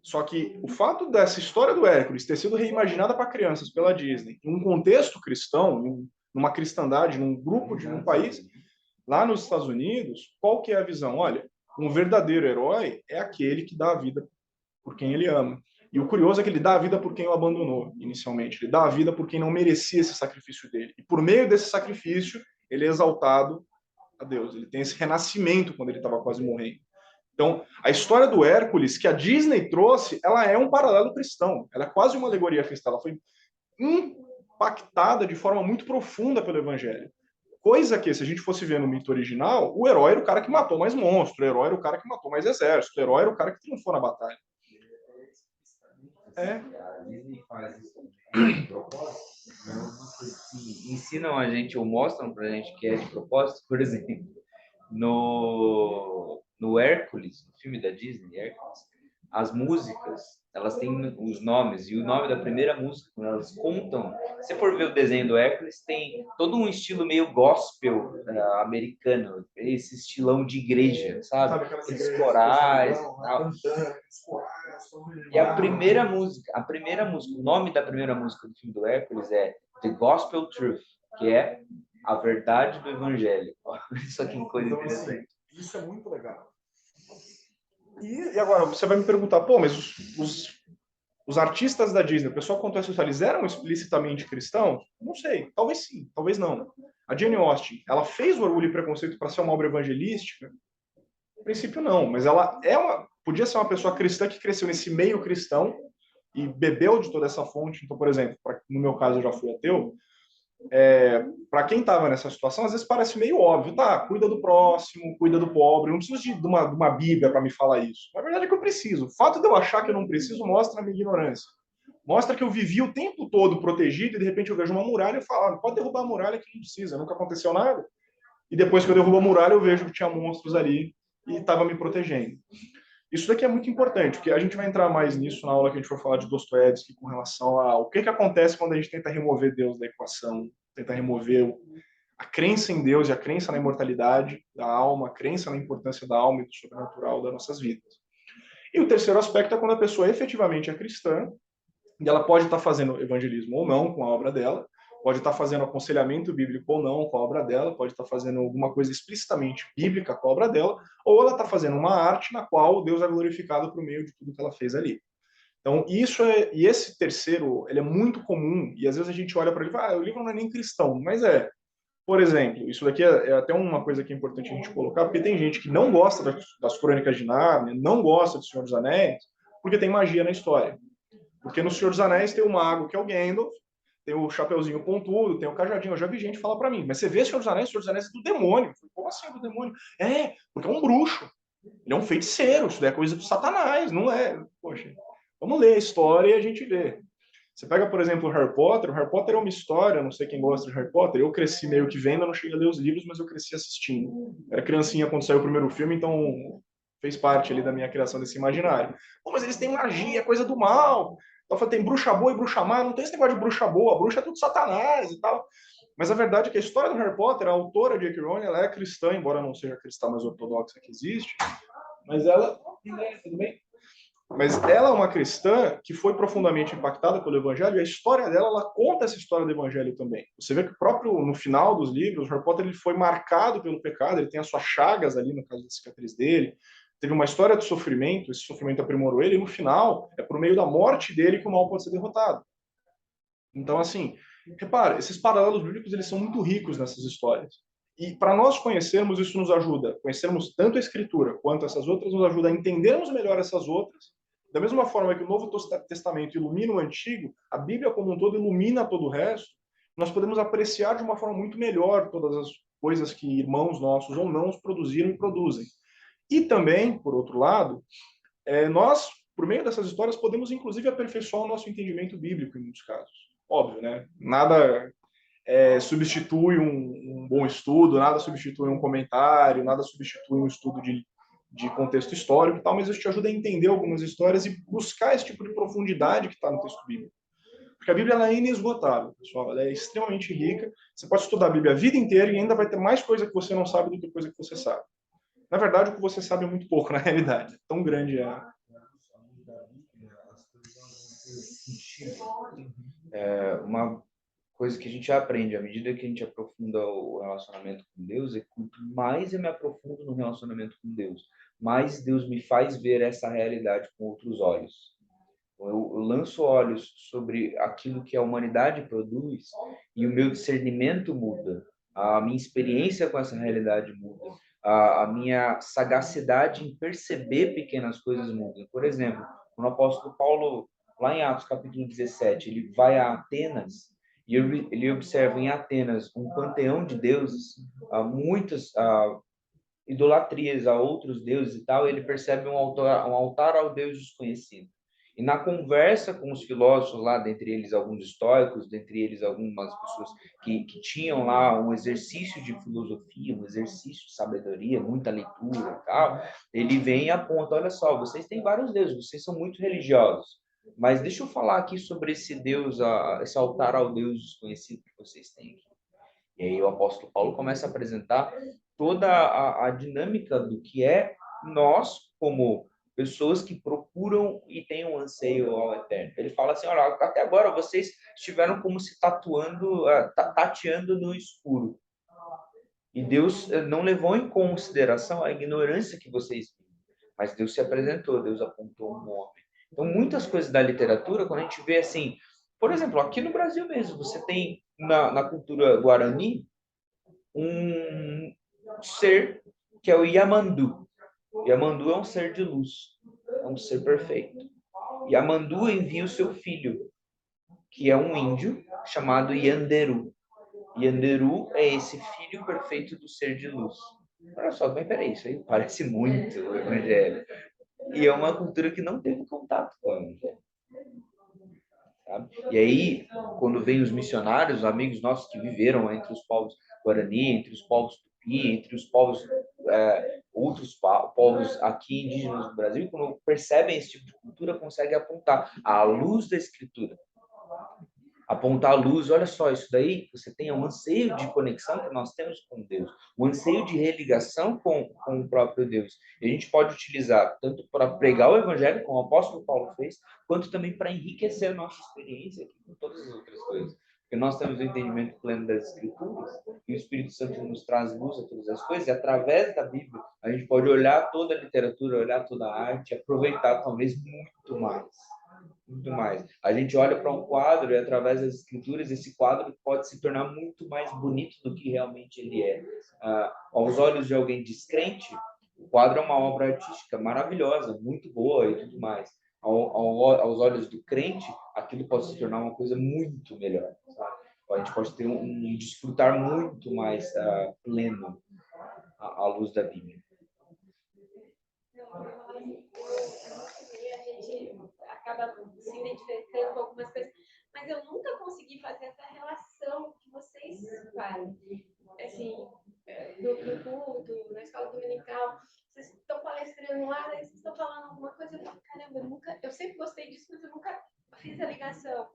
Só que o fato dessa história do Hércules ter sido reimaginada para crianças pela Disney, em um contexto cristão, numa cristandade, num grupo de um país, lá nos Estados Unidos, qual que é a visão? Olha, um verdadeiro herói é aquele que dá a vida por quem ele ama. E o curioso é que ele dá a vida por quem o abandonou inicialmente. Ele dá a vida por quem não merecia esse sacrifício dele. E por meio desse sacrifício, ele é exaltado a Deus. Ele tem esse renascimento quando ele estava quase morrendo. Então, a história do Hércules que a Disney trouxe, ela é um paralelo cristão. Ela é quase uma alegoria cristã. Ela foi impactada de forma muito profunda pelo Evangelho. Coisa que, se a gente fosse ver no mito original, o herói era o cara que matou mais monstro, o herói era o cara que matou mais exército, o herói era o cara que triunfou na batalha. É. A Disney faz isso também de propósito. Não é uma coisa que ensinam a gente ou mostram pra gente que é de propósito. Por exemplo, no Hércules, no filme da Disney, Hércules, as músicas, elas têm os nomes, e o nome da primeira música, quando elas contam, se você for ver o desenho do Hércules, tem todo um estilo meio gospel americano, esse estilão de igreja, sabe? Aqueles corais e tal. E a primeira música, o nome da primeira música do filme do Hércules é The Gospel Truth, que é a verdade do evangelho. Isso que coisa interessante. Isso é muito legal. E agora, você vai me perguntar, pô, mas os artistas da Disney, o pessoal que contou essa história, eles eram explicitamente cristãos? Não sei, talvez sim, talvez não. A Jane Austen, ela fez o Orgulho e Preconceito para ser uma obra evangelística? No princípio, não, mas ela podia ser uma pessoa cristã que cresceu nesse meio cristão e bebeu de toda essa fonte. Então, por exemplo, no meu caso, eu já fui ateu. Para quem estava nessa situação, às vezes parece meio óbvio, tá? Cuida do próximo, cuida do pobre. Eu não preciso de uma Bíblia para me falar isso. Na verdade é que eu preciso. O fato de eu achar que eu não preciso mostra a minha ignorância. Mostra que eu vivi o tempo todo protegido e de repente eu vejo uma muralha e eu falo, pode derrubar a muralha que não precisa, nunca aconteceu nada. E depois que eu derrubo a muralha, eu vejo que tinha monstros ali e estava me protegendo. Isso daqui é muito importante, porque a gente vai entrar mais nisso na aula que a gente for falar de Dostoiévski com relação ao que acontece quando a gente tenta remover Deus da equação, tenta remover a crença em Deus e a crença na imortalidade da alma, a crença na importância da alma e do sobrenatural das nossas vidas. E o terceiro aspecto é quando a pessoa efetivamente é cristã, e ela pode estar fazendo evangelismo ou não com a obra dela, pode estar fazendo aconselhamento bíblico ou não com a obra dela, pode estar fazendo alguma coisa explicitamente bíblica com a obra dela, ou ela está fazendo uma arte na qual Deus é glorificado por meio de tudo que ela fez ali. Então, e esse terceiro, ele é muito comum, e às vezes a gente olha para ele e fala, o livro não é nem cristão, mas é. Por exemplo, isso daqui é até uma coisa que é importante a gente colocar, porque tem gente que não gosta das Crônicas de Nárnia, não gosta de Senhor dos Anéis, porque tem magia na história. Porque no Senhor dos Anéis tem o mago, que é o Gandalf, tem o chapeuzinho pontudo, tem o cajadinho. Eu já vi gente falar para mim, mas você vê Senhor dos Anéis é do demônio. Eu falei, como assim do demônio? Porque é um bruxo. Ele é um feiticeiro, isso daí é coisa do Satanás, não é? Poxa, vamos ler a história e a gente vê. Você pega, por exemplo, o Harry Potter é uma história, não sei quem gosta de Harry Potter, eu cresci meio que vendo, eu não cheguei a ler os livros, mas eu cresci assistindo. Era criancinha quando saiu o primeiro filme, então fez parte ali da minha criação desse imaginário. Pô, mas eles têm magia, coisa do mal. Então, tem bruxa boa e bruxa má, não tem esse negócio de bruxa boa, a bruxa é tudo Satanás e tal. Mas a verdade é que a história do Harry Potter, a autora J.K. Rowling, ela é cristã, embora não seja a cristã mais ortodoxa que existe, mas ela... Tudo bem? Mas ela é uma cristã que foi profundamente impactada pelo Evangelho, e a história dela, ela conta essa história do Evangelho também. Você vê que próprio no final dos livros, o Harry Potter ele foi marcado pelo pecado, ele tem as suas chagas ali, no caso da cicatriz dele, teve uma história de sofrimento, esse sofrimento aprimorou ele, e no final, é por meio da morte dele que o mal pode ser derrotado. Então, assim, repara, esses paralelos bíblicos, eles são muito ricos nessas histórias. E para nós conhecermos, isso nos ajuda, conhecermos tanto a Escritura quanto essas outras, nos ajuda a entendermos melhor essas outras. Da mesma forma que o Novo Testamento ilumina o Antigo, a Bíblia como um todo ilumina todo o resto, nós podemos apreciar de uma forma muito melhor todas as coisas que irmãos nossos ou não produziram e produzem. E também, por outro lado, nós, por meio dessas histórias, podemos inclusive aperfeiçoar o nosso entendimento bíblico em muitos casos. Óbvio, né? Nada substitui um bom estudo, nada substitui um comentário, nada substitui um estudo de contexto histórico e tal, mas isso te ajuda a entender algumas histórias e buscar esse tipo de profundidade que está no texto bíblico. Porque a Bíblia ela é inesgotável, pessoal. Ela é extremamente rica. Você pode estudar a Bíblia a vida inteira e ainda vai ter mais coisa que você não sabe do que coisa que você sabe. Na verdade, o que você sabe é muito pouco, na realidade. Tão grande é. Uma coisa que a gente aprende à medida que a gente aprofunda o relacionamento com Deus é que quanto mais eu me aprofundo no relacionamento com Deus, mais Deus me faz ver essa realidade com outros olhos. Eu lanço olhos sobre aquilo que a humanidade produz e o meu discernimento muda, a minha experiência com essa realidade muda, a minha sagacidade em perceber pequenas coisas muda. Por exemplo, quando o apóstolo Paulo, lá em Atos capítulo 17, ele vai a Atenas e ele observa em Atenas um panteão de deuses, muitas idolatrias a outros deuses e tal, e ele percebe um altar ao Deus desconhecido. E na conversa com os filósofos lá, dentre eles alguns estoicos, dentre eles algumas pessoas que tinham lá um exercício de filosofia, um exercício de sabedoria, muita leitura e tal, ele vem e aponta, olha só, vocês têm vários deuses, vocês são muito religiosos, mas deixa eu falar aqui sobre esse Deus, esse altar ao Deus desconhecido que vocês têm aqui. E aí o apóstolo Paulo começa a apresentar toda a dinâmica do que é nós, como pessoas que procuram e têm um anseio ao eterno. Ele fala assim, olha, até agora vocês estiveram como se tateando no escuro. E Deus não levou em consideração a ignorância que vocês viram. Mas Deus se apresentou, Deus apontou um homem. Então, muitas coisas da literatura, quando a gente vê assim, por exemplo, aqui no Brasil mesmo, você tem na cultura guarani um ser que é o Yamandu. Yamandu é um ser de luz, é um ser perfeito. Yamandu envia o seu filho, que é um índio chamado Yanderu. Yanderu é esse filho perfeito do ser de luz. Olha só, mas peraí, isso aí parece muito o Evangelho. E é uma cultura que não teve contato com o Evangelho. Sabe? E aí, quando vem os missionários, os amigos nossos que viveram entre os povos Guarani, entre os povos Tupi, entre os povos, outros povos aqui indígenas do Brasil, quando percebem esse tipo de cultura, conseguem apontar à luz da Escritura. Apontar a luz, olha só, isso daí, você tem um anseio de conexão que nós temos com Deus, um anseio de religação com o próprio Deus. E a gente pode utilizar tanto para pregar o evangelho, como o apóstolo Paulo fez, quanto também para enriquecer a nossa experiência aqui com todas as outras coisas. Porque nós temos o entendimento pleno das Escrituras, e o Espírito Santo nos traz luz a todas as coisas, e através da Bíblia, a gente pode olhar toda a literatura, olhar toda a arte, aproveitar talvez muito mais. Muito mais. A gente olha para um quadro e através das escrituras esse quadro pode se tornar muito mais bonito do que realmente ele é. Aos olhos de alguém descrente, o quadro é uma obra artística maravilhosa, muito boa e tudo mais. Aos olhos do crente, aquilo pode se tornar uma coisa muito melhor. Sabe? A gente pode ter um desfrutar muito mais pleno à luz da Bíblia. Acaba se identificando com algumas coisas, mas eu nunca consegui fazer essa relação que vocês fazem. Assim, no culto, na escola dominical, vocês estão palestrando lá, daí vocês estão falando alguma coisa, eu falo, caramba, eu sempre gostei disso, mas eu nunca fiz a ligação.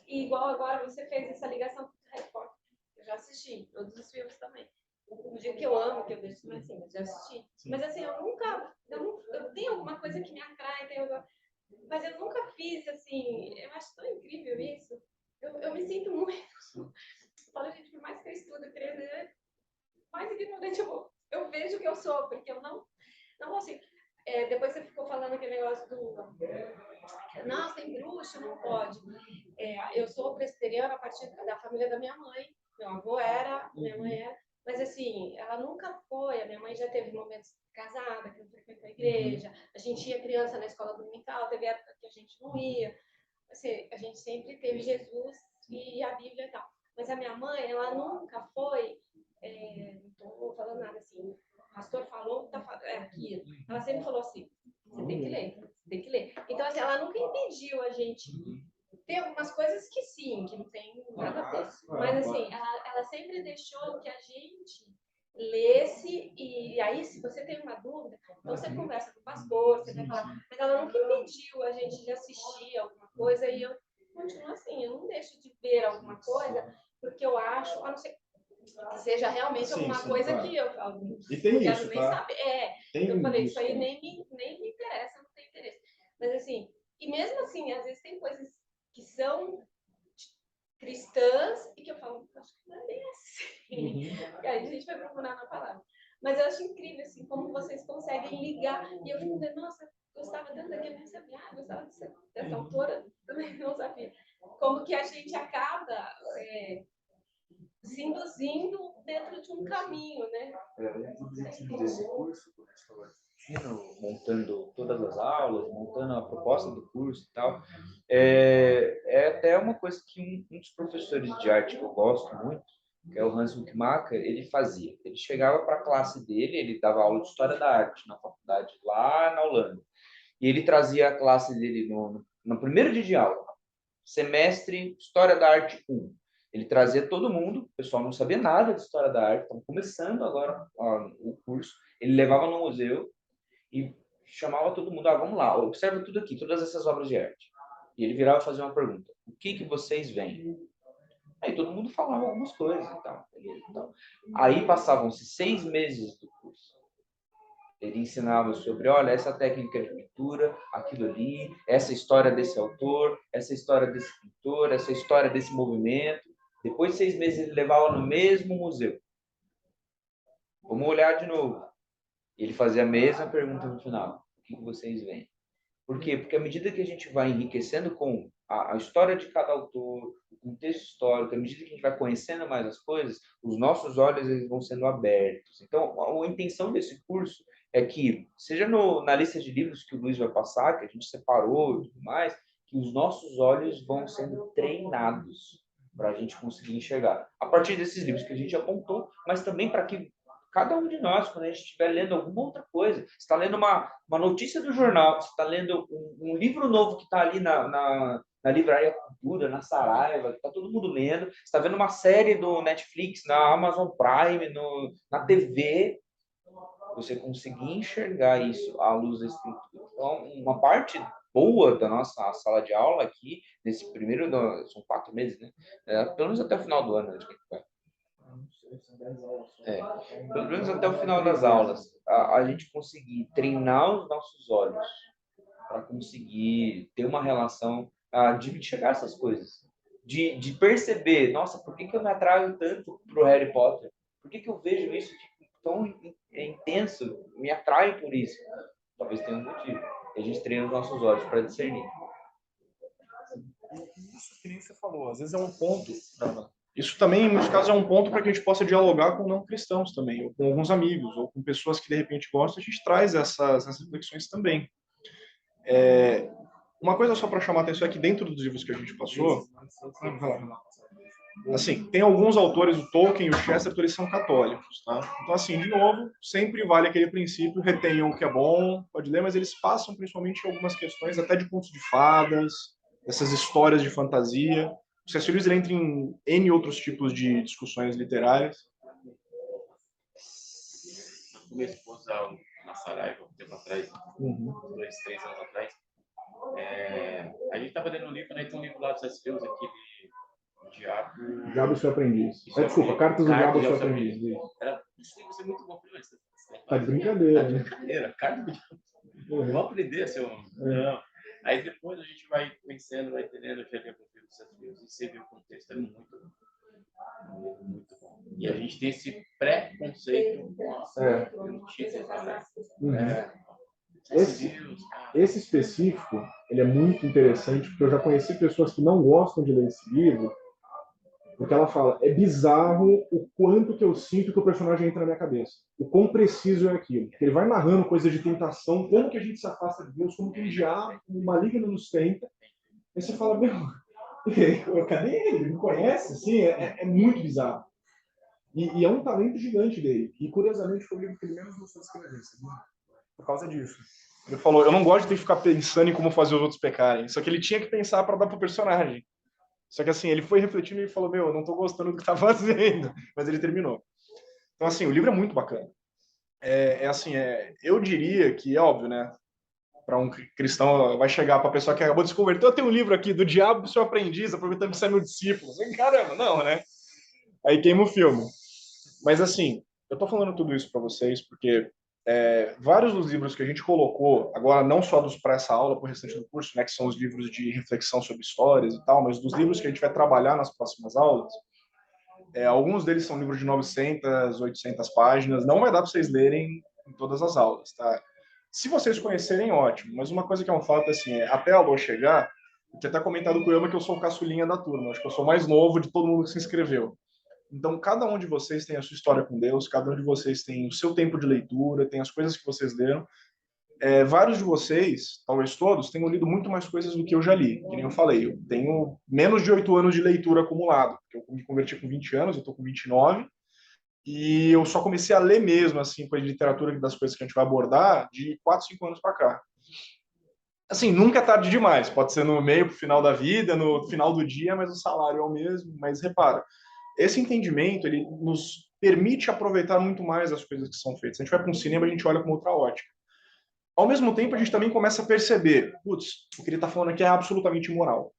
E igual agora você fez essa ligação com o Harry Potter. Eu já assisti, todos os filmes também. O dia que eu amo, que eu deixo mais assim, mas já assisti. Mas assim, eu tenho alguma coisa que me atrai, mas eu nunca fiz, assim, eu acho tão incrível isso. Eu me sinto muito. Eu falo, gente, por mais que eu estudo 13 anos, mais ignorante eu vejo que eu sou, porque eu não consigo. Depois você ficou falando aquele negócio do. Nossa, tem bruxo, não pode. Eu sou presbiteriana a partir da família da minha mãe. Meu avô era, minha mãe era. Mas assim, ela nunca foi. A minha mãe já teve momentos casada, que não frequentou a igreja. A gente ia criança na escola dominical, teve época que a gente não ia. Assim, a gente sempre teve Jesus e a Bíblia e tal. Mas a minha mãe, ela nunca foi. Não estou falando nada assim. O pastor falou, aquilo. Ela sempre falou assim: você tem que ler, você tem que ler. Então, assim, ela nunca impediu a gente. Tem algumas coisas que sim, que não tem nada a ver. Mas, assim, ela sempre deixou que a gente lesse, e aí, se você tem uma dúvida, então você conversa com o pastor, você vai falar. Mas ela nunca impediu a gente de assistir alguma coisa, e eu continuo assim, eu não deixo de ver alguma coisa, porque eu acho, a não ser que seja realmente alguma coisa claro. que eu falo, E tem não quero isso, nem tá? saber. Tem Eu falei, isso isso aí também. nem me interessa, não tem interesse. Mas assim, e mesmo assim, às vezes tem coisas que são cristãs e que eu falo, acho que não é bem assim. E aí a gente vai procurar na palavra. Mas eu acho incrível, assim, como vocês conseguem ligar. E eu fico vendo, nossa, gostava tanto daquele, nem sabia. Gostava dessa autora, também não sabia. Como que a gente acaba se induzindo dentro de um caminho, né? O objetivo desse curso, como eu estava dizendo, montando todas as aulas, montando a proposta do curso e tal, é até uma coisa que um dos professores de arte que eu gosto muito, que é o Hans Huckmacher, ele fazia. Ele chegava para a classe dele, ele dava aula de História da Arte na faculdade lá na Holanda, e ele trazia a classe dele no primeiro dia de aula, semestre História da Arte 1. Ele trazia todo mundo, o pessoal não sabia nada de História da Arte, estão começando agora o curso. Ele levava no museu e chamava todo mundo, vamos lá, observa tudo aqui, todas essas obras de arte. E ele virava e fazia uma pergunta, o que vocês veem? Aí todo mundo falava algumas coisas e tal. Aí passavam-se 6 meses do curso. Ele ensinava sobre, olha, essa técnica de pintura, aquilo ali, essa história desse autor, essa história desse pintor, essa história desse movimento. Depois de 6 meses ele levava no mesmo museu. Vamos olhar de novo. Ele fazia a mesma pergunta no final. O que vocês veem? Por quê? Porque à medida que a gente vai enriquecendo com a história de cada autor, o contexto histórico, à medida que a gente vai conhecendo mais as coisas, os nossos olhos eles vão sendo abertos. Então, a intenção desse curso é que, seja na lista de livros que o Luiz vai passar, que a gente separou e tudo mais, que os nossos olhos vão sendo treinados para a gente conseguir enxergar. A partir desses livros que a gente apontou, mas também para que cada um de nós, quando a gente estiver lendo alguma outra coisa, você está lendo uma notícia do jornal, você está lendo um livro novo que está ali na Livraria Cultura, na Saraiva, que está todo mundo lendo, você está vendo uma série do Netflix, na Amazon Prime, na TV, você conseguir enxergar isso à luz da estrutura. Então, uma parte boa da nossa sala de aula aqui, nesse primeiro, são 4 meses, né? Pelo menos até o final do ano, acho que vai. Pelo menos até o final das aulas, a gente conseguir treinar os nossos olhos para conseguir ter uma relação de enxergar essas coisas, de perceber, nossa, por que eu me atraio tanto pro Harry Potter? Por que eu vejo isso tão intenso, me atrai por isso? Talvez tenha um motivo. E a gente treina os nossos olhos para discernir. Isso que nem você falou, às vezes é um ponto. Isso também, em muitos casos, é um ponto para que a gente possa dialogar com não cristãos também, ou com alguns amigos, ou com pessoas que de repente gostam, a gente traz essas reflexões também. Uma coisa só para chamar a atenção é que dentro dos livros que a gente passou, assim, tem alguns autores, o Tolkien e o Chesterton, eles são católicos, tá? Então, assim, de novo, sempre vale aquele princípio, retenham o que é bom, pode ler, mas eles passam principalmente algumas questões até de contos de fadas, essas histórias de fantasia. O C.S. Lewis entra em N outros tipos de discussões literárias. Com minha esposa na Saraiva, um tempo atrás, 2, 3 anos atrás, a gente estava lendo um livro, né? Tem um livro lá do C.S. Lewis, aquele Diabo e seu Aprendiz. Desculpa, Cartas do Diabo e seu Aprendiz. Esse livro é muito bom. Tá de brincadeira, né? Cartas do Diabo. Vamos aprender, seu... Não. Aí depois a gente vai conhecendo, vai entendendo, já li a profecia do C.S. Lewis, e você vê o contexto, é muito bom. E a gente tem esse pré-conceito com notícias, né? Esse específico, ele é muito interessante, porque eu já conheci pessoas que não gostam de ler esse livro, porque ela fala, é bizarro o quanto que eu sinto que o personagem entra na minha cabeça. O quão preciso é aquilo. Ele vai narrando coisas de tentação, como que a gente se afasta de Deus, como que o diabo, o maligno nos tenta. Aí você fala, meu, cadê ele? Ele não conhece? Assim, é muito bizarro. E é um talento gigante dele. E, curiosamente, foi o livro que ele menos gostou de escrever, sabe? Por causa disso. Ele falou, eu não gosto de ter que ficar pensando em como fazer os outros pecarem. Só que ele tinha que pensar para dar pro personagem. Só que assim, ele foi refletindo e falou, eu não tô gostando do que tá fazendo. Mas ele terminou. Então, assim, o livro é muito bacana. Eu diria que, é óbvio, né? um cristão, vai chegar para a pessoa que acabou de se converter, eu tenho um livro aqui do Diabo do Seu Aprendiz, aproveitando que você é meu discípulo. Caramba, não, né? Aí queima o filme. Mas assim, eu estou falando tudo isso para vocês porque vários dos livros que a gente colocou, agora não só dos para essa aula, para o restante do curso, né, que são os livros de reflexão sobre histórias e tal, mas dos livros que a gente vai trabalhar nas próximas aulas, alguns deles são livros de 900, 800 páginas, não vai dar para vocês lerem em todas as aulas, tá? Se vocês conhecerem, ótimo, mas uma coisa que é um fato, assim, até a Alô chegar, eu tinha até comentado com o Yama que eu sou o caçulinha da turma, acho que eu sou o mais novo de todo mundo que se inscreveu. Então, cada um de vocês tem a sua história com Deus, cada um de vocês tem o seu tempo de leitura, tem as coisas que vocês leram. Vários de vocês, talvez todos, tenham lido muito mais coisas do que eu já li. Que nem eu falei, eu tenho menos de 8 anos de leitura acumulado. Eu me converti com 20 anos, eu estou com 29, e eu só comecei a ler mesmo, assim, coisa de literatura, das coisas que a gente vai abordar, de 4, 5 anos para cá. Assim, nunca é tarde demais, pode ser no meio, pro final da vida, no final do dia, mas o salário é o mesmo. Mas repara, esse entendimento, ele nos permite aproveitar muito mais as coisas que são feitas. Se a gente vai para um cinema, a gente olha com outra ótica. Ao mesmo tempo, a gente também começa a perceber, putz, o que ele está falando aqui é absolutamente imoral.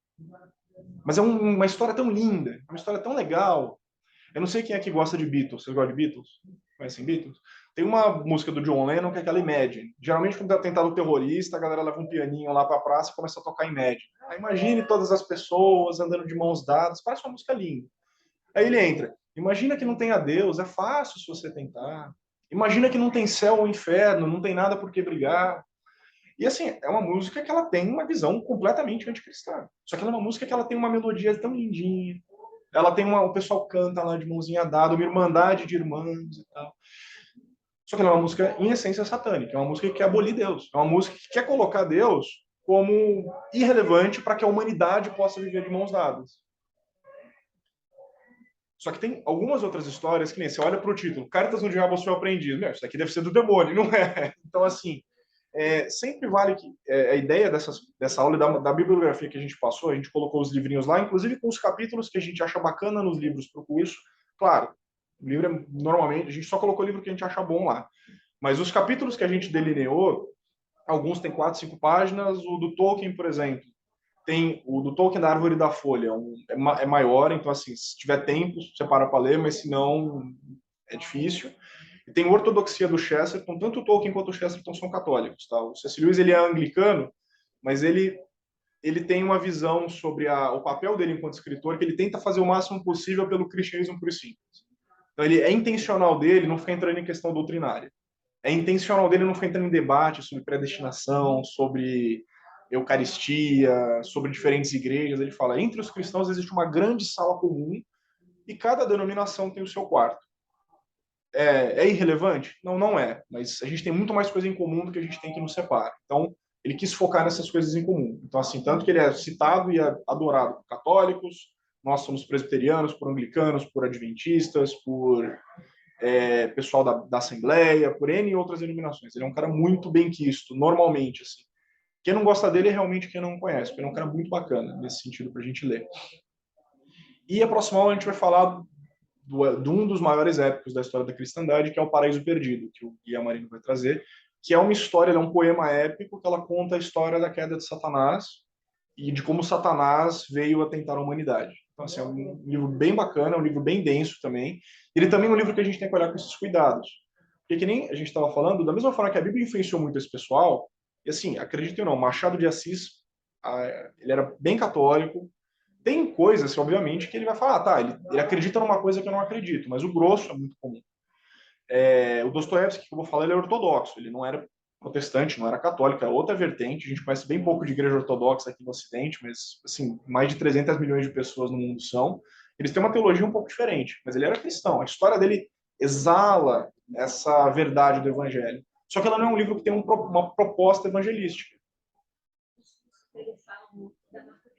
Mas é uma história tão linda, uma história tão legal. Eu não sei quem é que gosta de Beatles. Vocês gostam de Beatles? Conhecem Beatles? Tem uma música do John Lennon que é aquela Imagine. Geralmente, quando é atentado terrorista, a galera leva um pianinho lá para a praça e começa a tocar Imagine. Aí, imagine todas as pessoas andando de mãos dadas. Parece uma música linda. Aí ele entra. Imagina que não tenha Deus. É fácil se você tentar. Imagina que não tem céu ou inferno. Não tem nada por que brigar. E assim, é uma música que ela tem uma visão completamente anticristã. Só que ela é uma música que ela tem uma melodia tão lindinha. Ela tem o pessoal canta lá de mãozinha dada, uma irmandade de irmãos e tal. Só que ela é uma música, em essência, satânica. É uma música que quer abolir Deus. É uma música que quer colocar Deus como irrelevante para que a humanidade possa viver de mãos dadas. Só que tem algumas outras histórias que nem você olha para o título, Cartas do Diabo ao Seu Aprendiz. Meu, isso daqui deve ser do demônio, não é? Então, assim, sempre vale que a ideia dessa aula da bibliografia que a gente passou, a gente colocou os livrinhos lá, inclusive com os capítulos que a gente acha bacana nos livros para o curso. Claro, o livro normalmente, a gente só colocou o livro que a gente acha bom lá. Mas os capítulos que a gente delineou, alguns têm 4, 5 páginas. O do Tolkien, por exemplo, tem o do Tolkien da Árvore da Folha, é maior, então assim, se tiver tempo, você para ler, mas se não, é difícil. E tem Ortodoxia do Chesterton, tanto o Tolkien quanto o Chesterton são católicos, tá? O C.S. Lewis, ele é anglicano, mas ele tem uma visão sobre o papel dele enquanto escritor, que ele tenta fazer o máximo possível pelo cristianismo puro e simples. Então, é intencional dele não ficar entrando em questão doutrinária. É intencional dele não ficar entrando em debate sobre predestinação, sobre Eucaristia, sobre diferentes igrejas. Ele fala, entre os cristãos existe uma grande sala comum e cada denominação tem o seu quarto. É irrelevante? Não, não é. Mas a gente tem muito mais coisa em comum do que a gente tem que nos separa. Então, ele quis focar nessas coisas em comum. Então, assim, tanto que ele é citado e adorado por católicos, nós somos presbiterianos, por anglicanos, por adventistas, por pessoal da Assembleia, por N e outras denominações. Ele é um cara muito bem quisto, normalmente, assim. Quem não gosta dele é realmente quem não conhece, porque ele é um cara muito bacana nesse sentido para a gente ler. E a próxima aula a gente vai falar de um dos maiores épicos da história da cristandade, que é o Paraíso Perdido, que o Guia Marino vai trazer, que é uma história, é um poema épico que ela conta a história da queda de Satanás e de como Satanás veio a tentar a humanidade. Então, assim, é um livro bem bacana, é um livro bem denso também. Ele também é um livro que a gente tem que olhar com esses cuidados. Porque que nem a gente estava falando, da mesma forma que a Bíblia influenciou muito esse pessoal, e assim, acreditem ou não, Machado de Assis, ele era bem católico. Tem coisas, obviamente, que ele vai falar, tá, ele acredita numa coisa que eu não acredito, mas o grosso é muito comum. O Dostoiévski, que eu vou falar, ele é ortodoxo, ele não era protestante, não era católico, é outra vertente. A gente conhece bem pouco de igreja ortodoxa aqui no Ocidente, mas assim, mais de 300 milhões de pessoas no mundo são. Eles têm uma teologia um pouco diferente, mas ele era cristão. A história dele exala essa verdade do evangelho. Só que ela não é um livro que tem uma proposta evangelística. Eles falam muito da nossa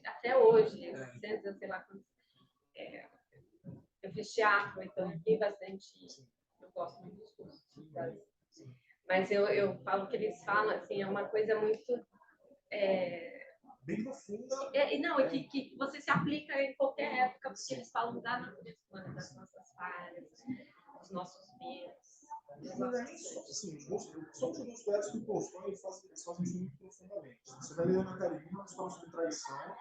até hoje, sei lá, eu fiz teatro, então eu vi bastante, eu gosto muito dos cursos, mas eu falo que eles falam, assim, é uma coisa muito... Bem profunda. Não, que você se aplica em qualquer época, porque eles falam da natureza humana, das nossas falhas, dos nossos medos. Não é nem só assim, são os estudantes que postam e fazem isso muito profundamente. Você vai ler na Carolina uma história sobre traição,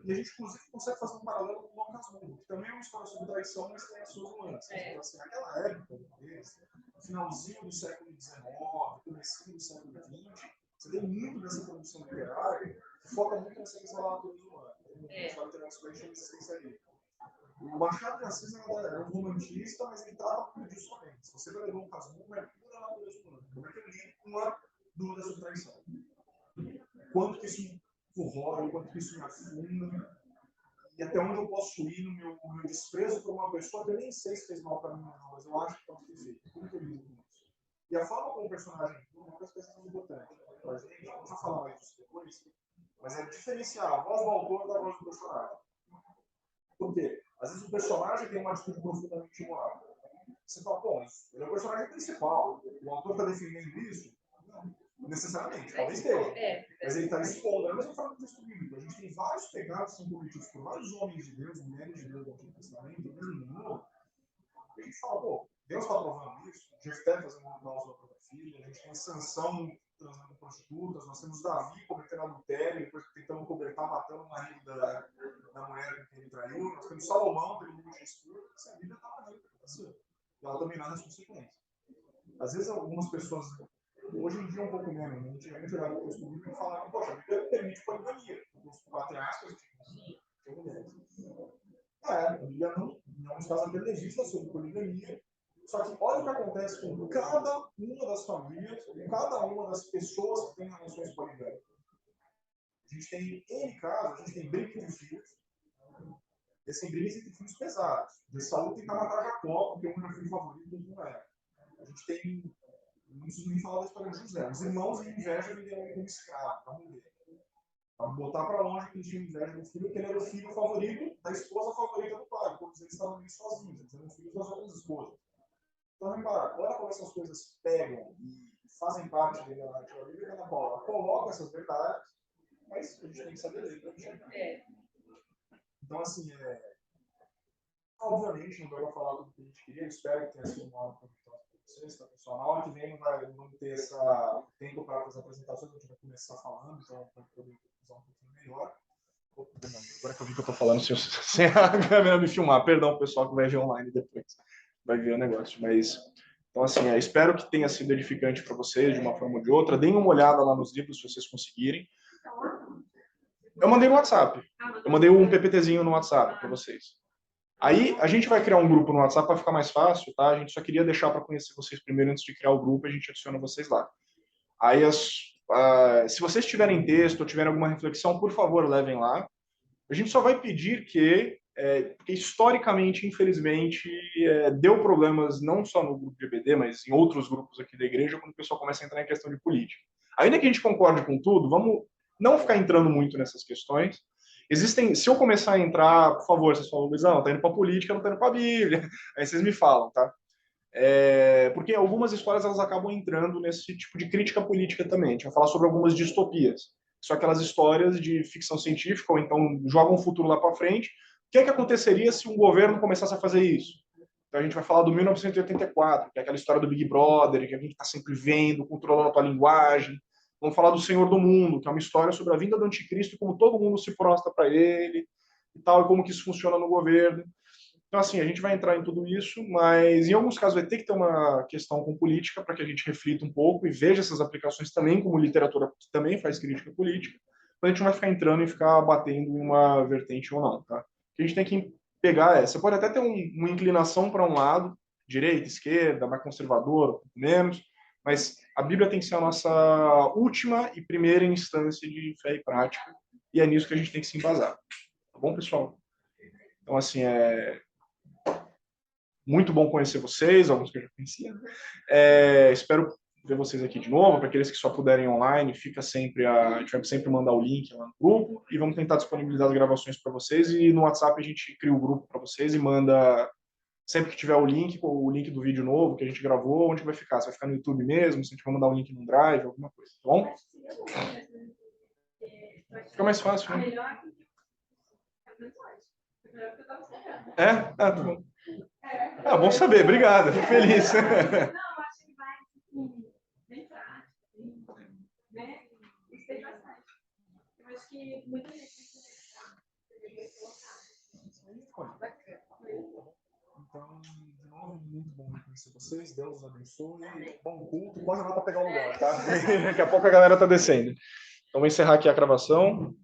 e a gente, inclusive, consegue fazer um paralelo com o Dom Casmurro, que também é uma história sobre traição, mas tem as suas nuances. Então, assim, naquela época, no finalzinho do século XIX, comecinho do século XX, você tem muito dessa produção literária que foca muito nessa questão da natureza humana. A história literária sobre a existencialismo. O Machado de Assis era um romantista, mas ele trata muito disso também. Se você vai ler Dom Casmurro, é pura natureza humana. Como é que eu lido com uma dúvida sobre traição? Quanto que isso me corrói, quanto que isso me afunda, e até onde eu posso ir no meu desprezo por uma pessoa que eu nem sei se fez mal para mim ou não, mas eu acho que pode ter feito. Como que eu lido com isso? E a forma como o personagem é uma das coisas muito importantes para a gente, não vou falar mais disso depois, mas é diferenciar a voz do autor da voz do personagem. Por quê? Às vezes o personagem tem uma atitude profundamente imoral. Você fala, pô, ele é o personagem principal, o autor está defendendo isso? Não necessariamente, talvez esteja. Mas ele está expondo, da mesma forma que o texto bíblico. A gente tem vários pecados que são cometidos por vários homens de Deus, mulheres de Deus do Antigo Testamento, mesmo no mundo. E a gente fala, pô, Deus está provando isso. Jefté fazendo uma causa da própria filha, a gente tem Sansão transando com prostitutas, nós temos Davi cometendo adultério, depois tentando cobertar, matando o marido da mulher que ele traiu, nós temos Salomão pelo mundo de escuro, essa Bíblia está na vida, e ela também nada as consequências. Às vezes algumas pessoas, hoje em dia um pouco menos, né? Antigamente olhava para o texto bíblico e falava, poxa, a Bíblia permite poligamia, os patriarcas tinham mulheres. A Bíblia não, em alguns casos até legisla sobre poligamia. Só que olha o que acontece com cada uma das famílias, com cada uma das pessoas que têm relações poligâmicas. A gente tem N casos, a gente tem briga entre filhos, e assim, brigas entre filhos pesados. De Saul tentar matar Jacó, porque um era filho favorito e não era. A gente tem, não preciso nem falar da história de José, os irmãos em inveja venderam ele como escravo, para morrer. Para botar para longe que eles tinham inveja do filho, porque ele era o filho favorito da esposa favorita do pai, todos eles estavam ali sozinhos, eles eram filhos das outras esposas. Então, repara, olha como essas coisas pegam e fazem parte da narrativa bíblica, na qual ela coloca essas verdades, mas a gente tem que saber ler para enxergar. Então, assim, obviamente, não deu para falar tudo que a gente queria, eu espero que tenha sido uma aula para vocês, tá, pessoal? Na aula que vem não ter tempo para as apresentações, a gente vai começar falando, então, para poder usar um pouquinho melhor. Agora que eu vi que eu estou falando sem a câmera me filmar, perdão, pessoal que vai ver online depois. Vai ver o negócio, mas então assim, espero que tenha sido edificante para vocês de uma forma ou de outra. Deem uma olhada lá nos livros se vocês conseguirem. Eu mandei no WhatsApp. Eu mandei um PPTzinho no WhatsApp para vocês. Aí a gente vai criar um grupo no WhatsApp para ficar mais fácil, tá? A gente só queria deixar para conhecer vocês primeiro antes de criar o grupo, a gente adiciona vocês lá. Aí se vocês tiverem texto ou tiverem alguma reflexão, por favor, levem lá. A gente só vai pedir porque historicamente, infelizmente, deu problemas não só no grupo de EBD, mas em outros grupos aqui da igreja, quando o pessoal começa a entrar em questão de política. Ainda que a gente concorde com tudo, vamos não ficar entrando muito nessas questões. Se eu começar a entrar, por favor, vocês falam, Luizão, tá indo para política, não tá indo para a Bíblia. Aí vocês me falam, tá? Porque algumas histórias elas acabam entrando nesse tipo de crítica política também. A gente vai falar sobre algumas distopias. São aquelas histórias de ficção científica, ou então jogam um futuro lá para frente. O que é que aconteceria se um governo começasse a fazer isso? Então a gente vai falar do 1984, que é aquela história do Big Brother, que a gente está sempre vendo, controlando a tua linguagem. Vamos falar do Senhor do Mundo, que é uma história sobre a vinda do anticristo e como todo mundo se prostra para ele, e tal, e como que isso funciona no governo. Então, assim, a gente vai entrar em tudo isso, mas em alguns casos vai ter que ter uma questão com política para que a gente reflita um pouco e veja essas aplicações também como literatura que também faz crítica política, mas a gente não vai ficar entrando e ficar batendo em uma vertente ou não, tá? A gente tem que pegar você pode até ter uma inclinação para um lado, direita, esquerda, mais conservador, menos, mas a Bíblia tem que ser a nossa última e primeira instância de fé e prática, e é nisso que a gente tem que se embasar. Tá bom, pessoal? Então, assim, muito bom conhecer vocês, alguns que eu já conhecia. Espero ver vocês aqui de novo. Para aqueles que só puderem online, a gente vai sempre mandar o link lá no grupo e vamos tentar disponibilizar as gravações para vocês. E no WhatsApp a gente cria o grupo para vocês e manda, sempre que tiver o link do vídeo novo que a gente gravou, onde vai ficar? Se vai ficar no YouTube mesmo, se a gente vai mandar o link no Drive, alguma coisa, tá bom? Fica mais fácil, né? Tá bom. Bom saber, obrigado, fico feliz. bem prática, né? Gostei bastante. Eu acho que muita gente deveria colocar. Bacana. Então, de novo, muito bom conhecer vocês. Deus os abençoe. Bom culto. Quase vai para pegar o lugar, tá? Daqui a pouco a galera tá descendo. Então, vou encerrar aqui a gravação.